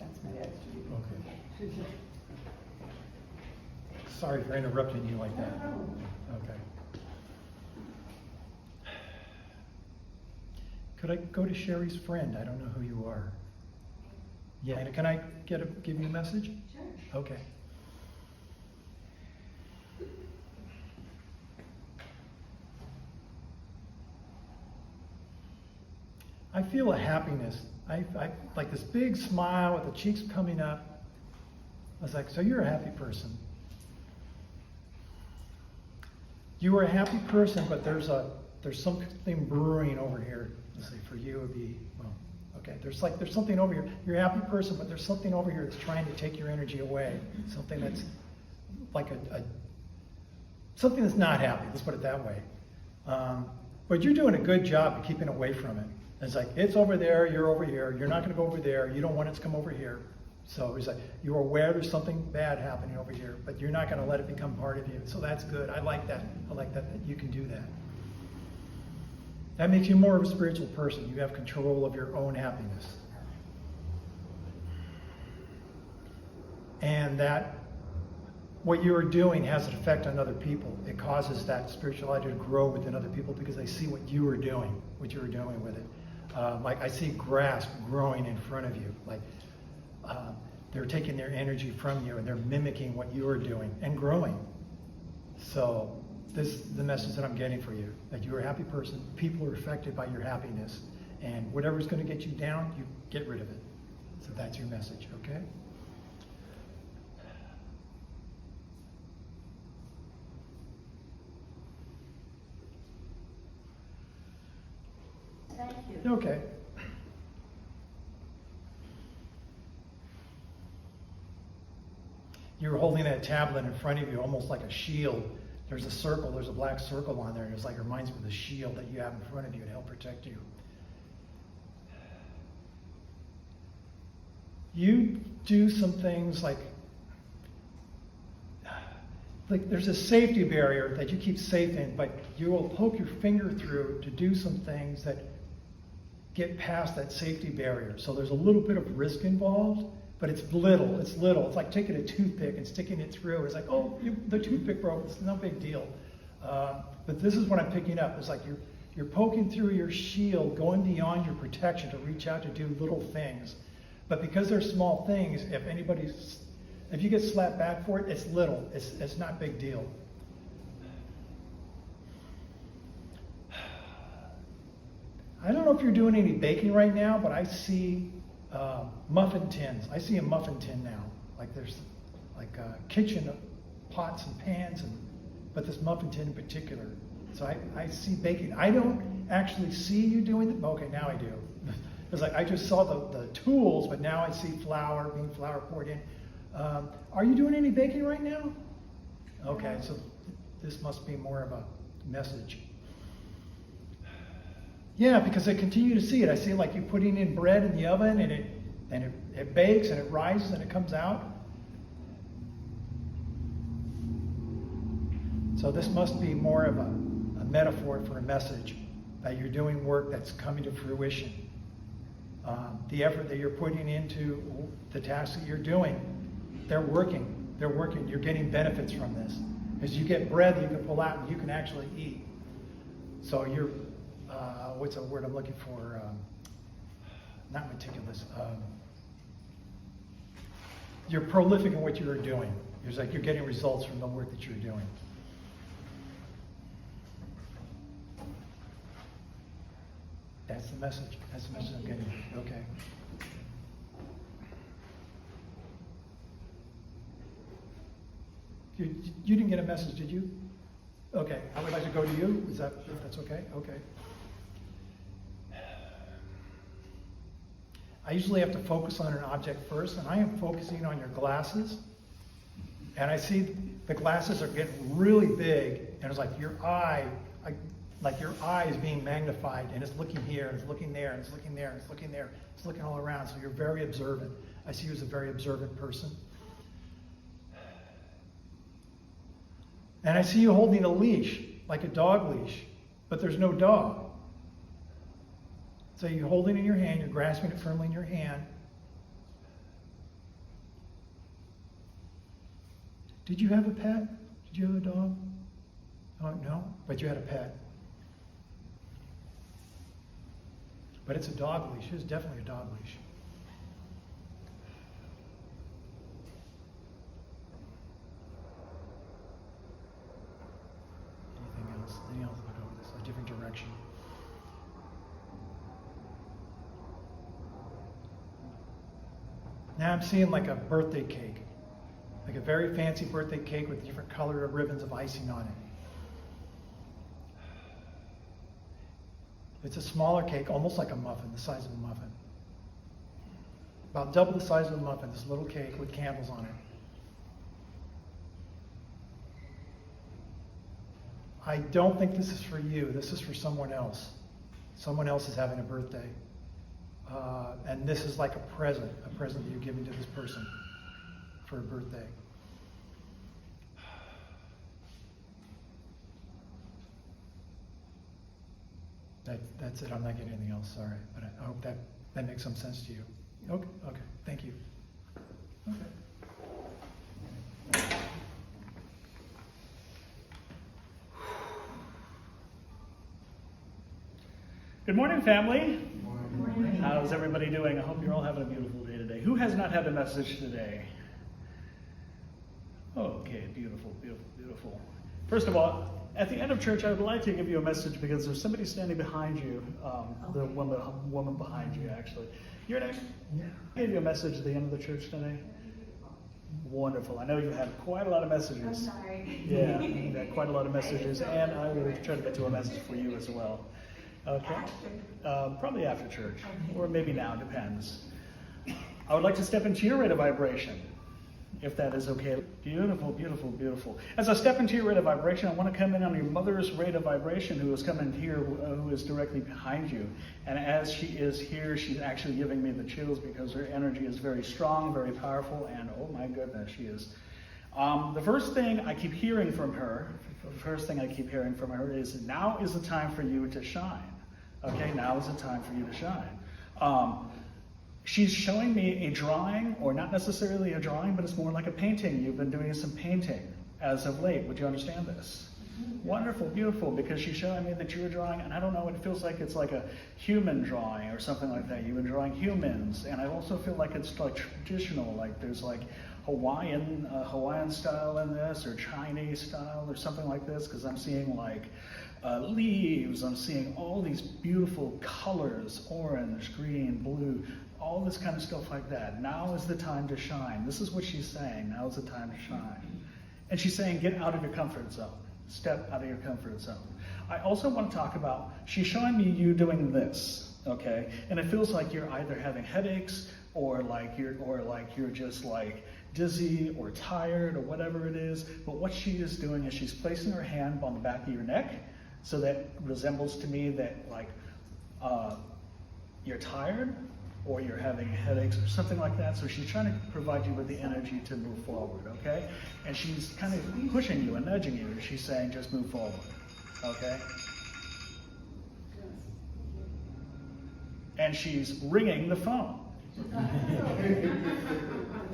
That's my extra. Okay. Sorry for interrupting you like that. Okay. Could I go to Sherry's friend? I don't know who you are. Yeah, and can I give you a message? Sure. Okay. I feel a happiness. I like this big smile with the cheeks coming up. I was like, so you're a happy person. You are a happy person, but there's something brewing over here. Let's see, for you it would be, well, okay, there's something over here. You're a happy person, but there's something over here that's trying to take your energy away. Something that's like something that's not happy, let's put it that way. But you're doing a good job of keeping away from it. It's like, it's over there, you're over here, you're not going to go over there, you don't want it to come over here. So it's like, you're aware there's something bad happening over here, but you're not going to let it become part of you. So that's good. I like that. I like that you can do that. That makes you more of a spiritual person. You have control of your own happiness. And that what you are doing has an effect on other people. It causes that spirituality to grow within other people because they see what you are doing with it. Like I see grass growing in front of you. Like they're taking their energy from you and they're mimicking what you are doing and growing. So this is the message that I'm getting for you, that you're a happy person. People are affected by your happiness. And whatever's going to get you down, you get rid of it. So that's your message, okay? Thank you. Okay. You're holding that tablet in front of you almost like a shield. There's a circle, there's a black circle on there, and it's like it reminds me of the shield that you have in front of you to help protect you. You do some things like there's a safety barrier that you keep safe in, but you will poke your finger through to do some things that get past that safety barrier. So there's a little bit of risk involved, but it's little. It's like taking a toothpick and sticking it through. It's like, oh, the toothpick broke. It's no big deal. But this is what I'm picking up. It's like you're poking through your shield, going beyond your protection to reach out to do little things. But because they're small things, if you get slapped back for it, it's little. It's not a big deal. I don't know if you're doing any baking right now, but I see muffin tins. I see a muffin tin now. Like there's like kitchen pots and pans, but this muffin tin in particular. So I see baking. I don't actually see you doing it. Okay, now I do. It's like I just saw the tools, but now I see flour poured in. Are you doing any baking right now? Okay, so this must be more of a message. Yeah, because I continue to see it. I see like you putting in bread in the oven, and it bakes and it rises and it comes out. So this must be more of a metaphor for a message that you're doing work that's coming to fruition. The effort that you're putting into the tasks that you're doing, they're working. They're working. You're getting benefits from this. As you get bread that you can pull out and you can actually eat. So you're, what's the word I'm looking for? Not meticulous. You're prolific in what you're doing. It's like you're getting results from the work that you're doing. That's the message. That's the message I'm getting. Okay. You didn't get a message, did you? Okay. I would like to go to you. Is that, if that's okay? Okay. I usually have to focus on an object first, and I am focusing on your glasses. And I see the glasses are getting really big, and it's like your eye, like your eye is being magnified, and it's looking here, and it's looking there, and it's looking there, and it's looking there, it's looking all around. So you're very observant. I see you as a very observant person. And I see you holding a leash, like a dog leash, but there's no dog. So you're holding it in your hand, you're grasping it firmly in your hand. Did you have a pet? Did you have a dog? Oh, no, but you had a pet. But it's a dog leash. It's definitely a dog leash. Anything else? Anything else? Look over this, a different direction. Now I'm seeing like a birthday cake. Like a very fancy birthday cake with different color of ribbons of icing on it. It's a smaller cake, almost like a muffin, the size of a muffin. About double the size of a muffin, this little cake with candles on it. I don't think this is for you. This is for someone else. Someone else is having a birthday. And this is like a present that you're giving to this person for a birthday. That's it. I'm not getting anything else. Sorry, but I hope that makes some sense to you. Okay. Thank you. Okay. Good morning, family. Good morning. How's everybody doing? I hope you're all having a beautiful day today. Who has not had a message today? Okay, beautiful, beautiful, beautiful. First of all, at the end of church, I would like to give you a message because there's somebody standing behind you, the woman behind you, actually. Your name? Yeah. I gave you a message at the end of the church today. Wonderful. I know you had quite a lot of messages. I'm sorry. Yeah, you had quite a lot of messages, and I will try to get to a message for you as well. Okay? Probably after church, or maybe now, depends. I would like to step into your rate of vibration, if that is okay. Beautiful, beautiful, beautiful. As I step into your rate of vibration, I want to come in on your mother's rate of vibration, who is coming here, who is directly behind you. And as she is here, she's actually giving me the chills because her energy is very strong, very powerful, and oh my goodness, she is. The first thing I keep hearing from her, is now is the time for you to shine. Okay, now is the time for you to shine. She's showing me a drawing, or not necessarily a drawing, but it's more like a painting. You've been doing some painting as of late. Would you understand this? Wonderful, beautiful, because she's showing me that you're drawing, and I don't know, it feels like it's like a human drawing or something like that. You've been drawing humans, and I also feel like it's like traditional, like there's like Hawaiian style in this, or Chinese style, or something like this, because I'm seeing like leaves, I'm seeing all these beautiful colors, orange, green, blue, all this kind of stuff like that. Now is the time to shine. This is what she's saying. Now is the time to shine. And she's saying, get out of your comfort zone. Step out of your comfort zone. I also want to talk about, she's showing me you doing this, okay? And it feels like you're either having headaches or like you're just like dizzy or tired or whatever it is. But what she is doing is she's placing her hand on the back of your neck, so that resembles to me that like you're tired or you're having headaches or something like that. So she's trying to provide you with the energy to move forward, okay? And she's kind of pushing you and nudging you. She's saying, just move forward, okay? And she's ringing the phone.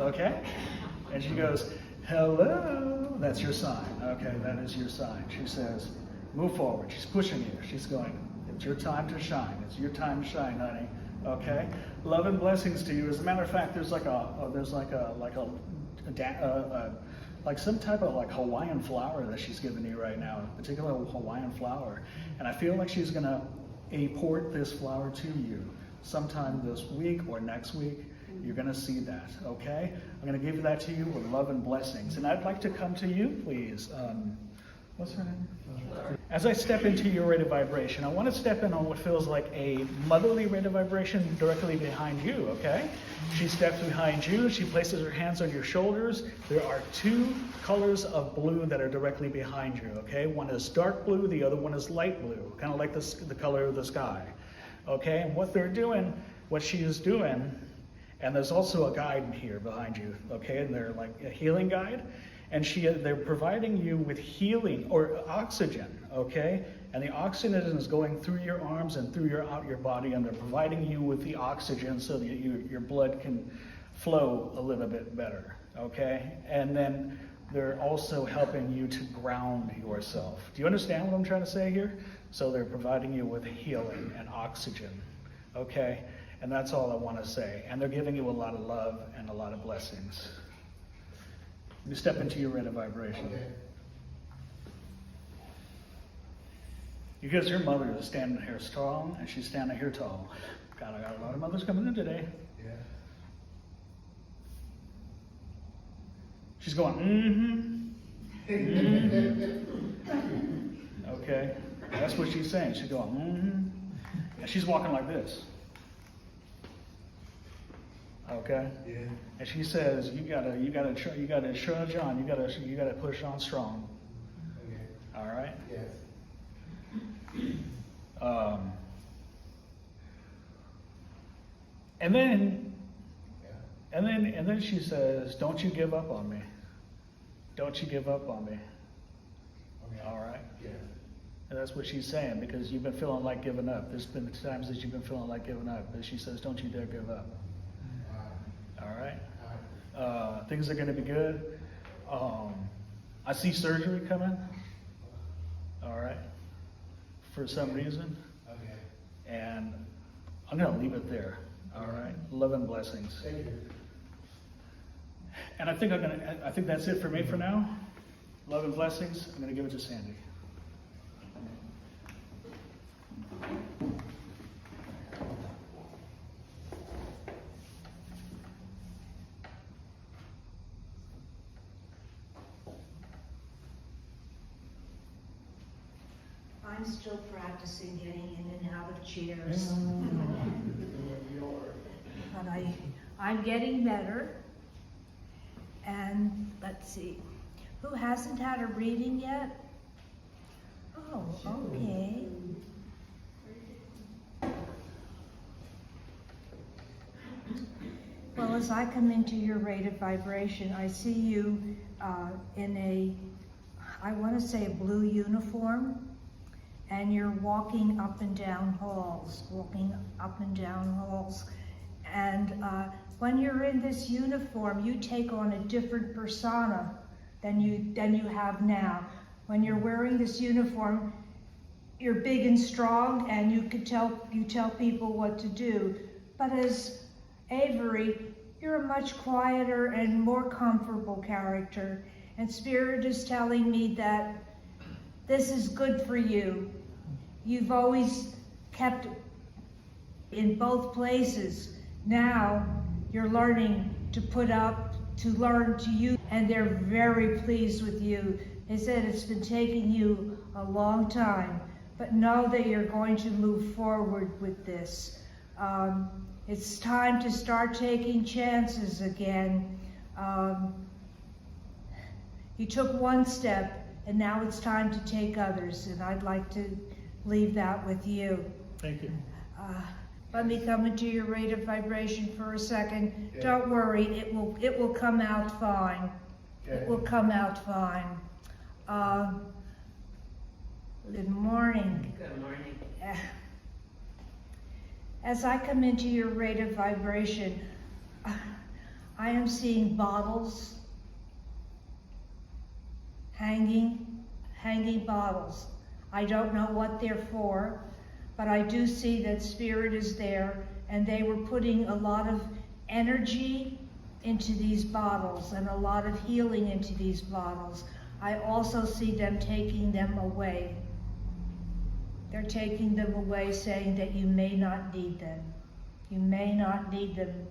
Okay? And she goes, hello. That's your sign. Okay, that is your sign. She says, move forward. She's pushing you. She's going, it's your time to shine. It's your time to shine, honey. Okay? Love and blessings to you. As a matter of fact, there's like some type of like Hawaiian flower that she's giving you right now, a particular Hawaiian flower. And I feel like she's gonna import this flower to you sometime this week or next week. You're gonna see that, okay? I'm gonna give that to you with love and blessings. And I'd like to come to you, please. What's her name? As I step into your rate of vibration, I want to step in on what feels like a motherly rate of vibration directly behind you, okay? She steps behind you, she places her hands on your shoulders. There are two colors of blue that are directly behind you, okay? One is dark blue, the other one is light blue, kind of like the color of the sky, okay? And what they're doing, what she is doing, and there's also a guide here behind you, okay? And they're like a healing guide. And they're providing you with healing or oxygen, okay? And the oxygen is going through your arms and through out your body, and they're providing you with the oxygen so that your blood can flow a little bit better, okay? And then they're also helping you to ground yourself. Do you understand what I'm trying to say here? So they're providing you with healing and oxygen, okay? And that's all I want to say. And they're giving you a lot of love and a lot of blessings. You step into your rate of vibration. Okay. Because your mother is standing here strong and she's standing here tall. God, I got a lot of mothers coming in today. Yeah. She's going, Okay. That's what she's saying. She's going, And she's walking like this. Okay. Yeah. And she says, you gotta show John. You gotta push on strong. Okay. All right. Yes. And then she says, "Don't you give up on me. Don't you give up on me." Okay. All right. Yeah. And that's what she's saying, because you've been feeling like giving up. There's been times that you've been feeling like giving up, but she says, "Don't you dare give up." All right. Things are going to be good. I see surgery coming. All right. For some reason. Okay. And I'm going to leave it there. All right. Love and blessings. Thank you. And I think that's it for me for now. Love and blessings. I'm going to give it to Sandy. I'm still practicing getting in and out of chairs. But I'm getting better. And let's see, who hasn't had a reading yet? Oh, okay. Well, as I come into your rate of vibration, I see you in I want to say a blue uniform. And you're walking up and down halls, And when you're in this uniform, you take on a different persona than you have now. When you're wearing this uniform, you're big and strong, and you tell people what to do. But as Avery, you're a much quieter and more comfortable character. And Spirit is telling me that this is good for you. You've always kept in both places. Now you're learning to learn to use, and they're very pleased with you. They said it's been taking you a long time, but know that you're going to move forward with this. It's time to start taking chances again. You took one step, and now it's time to take others, and I'd like to leave that with you. Thank you. Let me come into your rate of vibration for a second. Don't worry, it will come out fine. It will come out fine. Good morning. Good morning. As I come into your rate of vibration, I am seeing bottles, hanging bottles. I don't know what they're for, but I do see that spirit is there, and they were putting a lot of energy into these bottles and a lot of healing into these bottles. I also see them taking them away. They're taking them away, saying that you may not need them. You may not need them.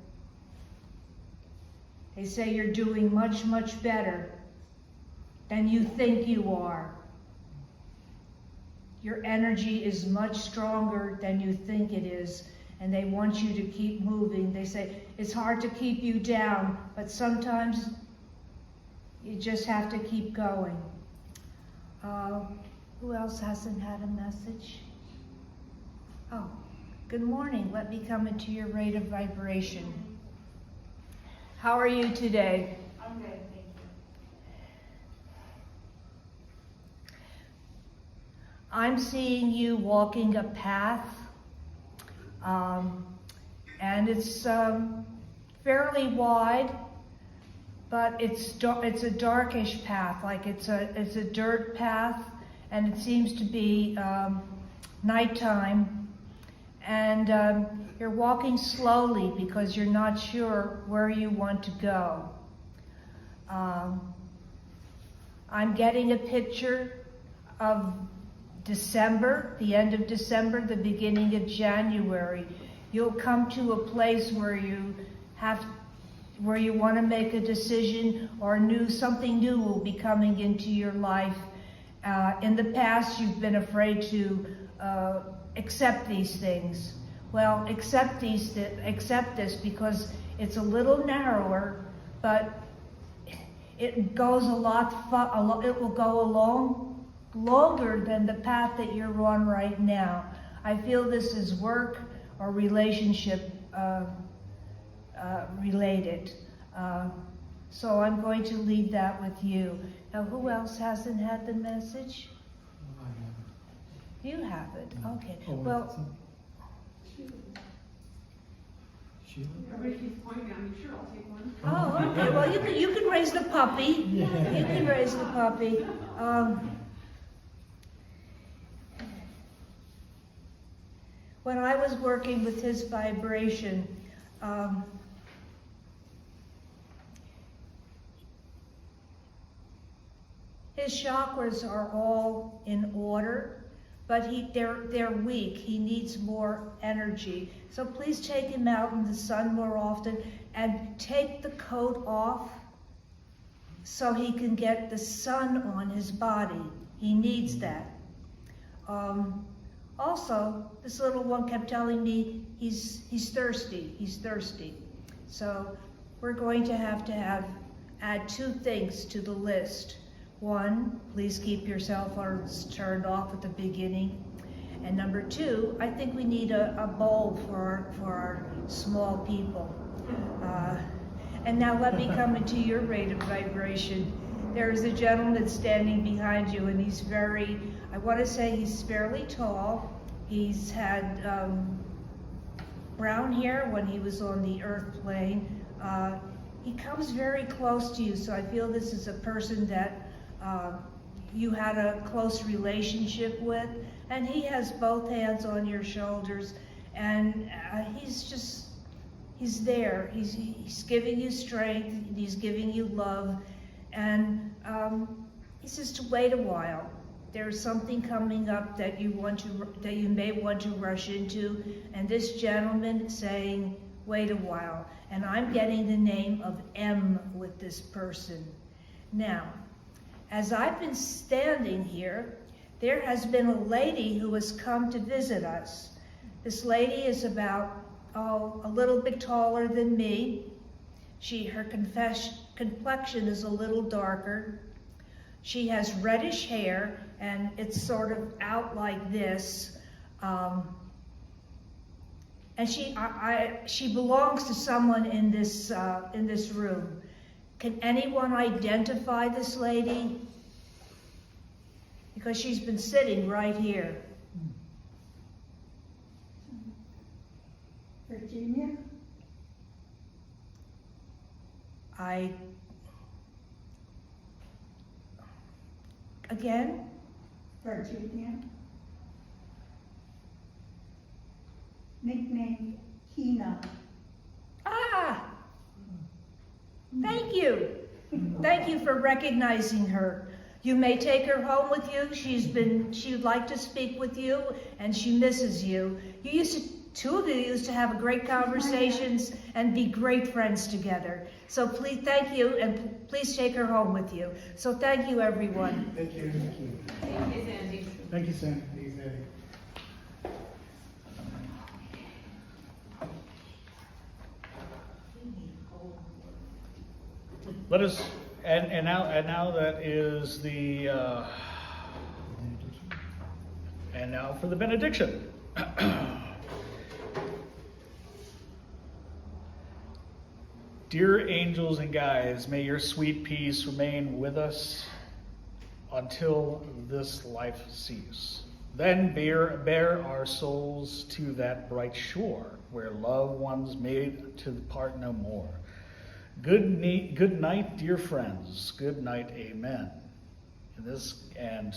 They say you're doing much, much better than you think you are. Your energy is much stronger than you think it is, and they want you to keep moving. They say it's hard to keep you down, but sometimes you just have to keep going. Who else hasn't had a message? Oh, good morning. Let me come into your rate of vibration. How are you today? I'm good, thank you. I'm seeing you walking a path, and it's fairly wide, but it's a darkish path, like it's a dirt path, and it seems to be nighttime, and you're walking slowly because you're not sure where you want to go. I'm getting a picture of December, the end of December, the beginning of January. You'll come to a place where you want to make a decision, or something new will be coming into your life. In the past, you've been afraid to accept these things. Well, accept this because it's a little narrower, but it goes it will go along longer than the path that you're on right now. I feel this is work or relationship related. So I'm going to leave that with you. Now, who else hasn't had the message? You have it. Okay. Well, Everybody keeps pointing at me, sure, I'll take one. oh, okay. Well, you can raise the puppy. You can raise the puppy. When I was working with his vibration, his chakras are all in order, but they're weak. He needs more energy. So please take him out in the sun more often and take the coat off so he can get the sun on his body. He needs that. Also, this little one kept telling me he's thirsty. He's thirsty. So we're going to add two things to the list. One, please keep your cell phones turned off at the beginning. And number two, I think we need a bowl for our small people. And now let me come into your rate of vibration. There's a gentleman standing behind you, and he's I want to say he's fairly tall. He's had brown hair when he was on the earth plane. He comes very close to you, so I feel this is a person that you had a close relationship with, and he has both hands on your shoulders, and he's there. He's giving you strength, he's giving you love, and he says to wait a while. There's something coming up that you may want to rush into, and this gentleman is saying, wait a while. And I'm getting the name of M with this person. Now, as I've been standing here, there has been a lady who has come to visit us. This lady is about, a little bit taller than me. Her complexion is a little darker. She has reddish hair, and it's sort of out like this. and she belongs to someone in this room. Can anyone identify this lady? Because she's been sitting right here. Virginia? Again? Virginia. Nickname Kina. Ah! Thank you. Thank you for recognizing her. You may take her home with you. She would like to speak with you, and she misses you. Two of you used to have great conversations and be great friends together. So please, thank you, and please take her home with you. So thank you, everyone. Thank you. Thank you. Thank you, Sandy. Thank you, Sam. Thank you, Sandy. Let us, and now that is the, and now for the benediction. Dear angels and guides, may your sweet peace remain with us until this life cease. Then bear our souls to that bright shore where loved ones made to part no more. Good night, dear friends. Good night, amen. And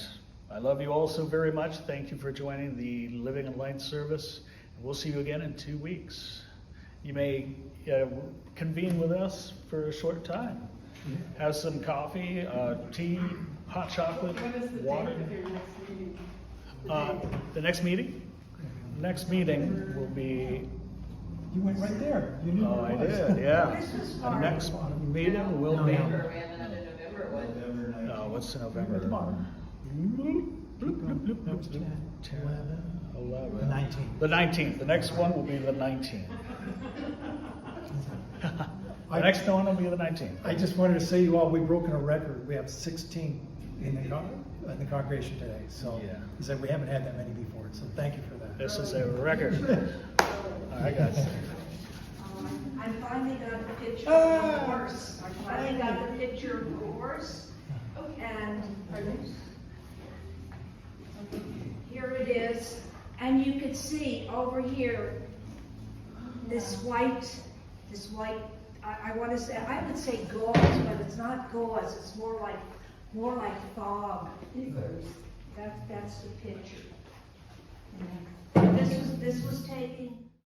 I love you all so very much. Thank you for joining the Living in Light service. We'll see you again in 2 weeks. You may convene with us for a short time. Have some coffee, tea, hot chocolate, What is the water. date of your next meeting? The next meeting? Next meeting will be, You went right there. You knew oh, where I it was. did, yeah. This was The hard. next meeting will be, We have another November one. what's the Right at the November? bottom. That was 10, 11, the 19th. The 19th. The next one will be the 19th. The next one will be the 19th. I just wanted to say to you all, we've broken a record. We have 16 in the congregation today. So Yeah. he said we haven't had that many before. So thank you for that. This is a record. All right, guys. I finally got a picture of the horse. I finally got the picture of the horse. And here it is. And you could see over here this white, I want to say, I would say gauze, but it's not gauze. It's more like fog. That's the picture. This was taken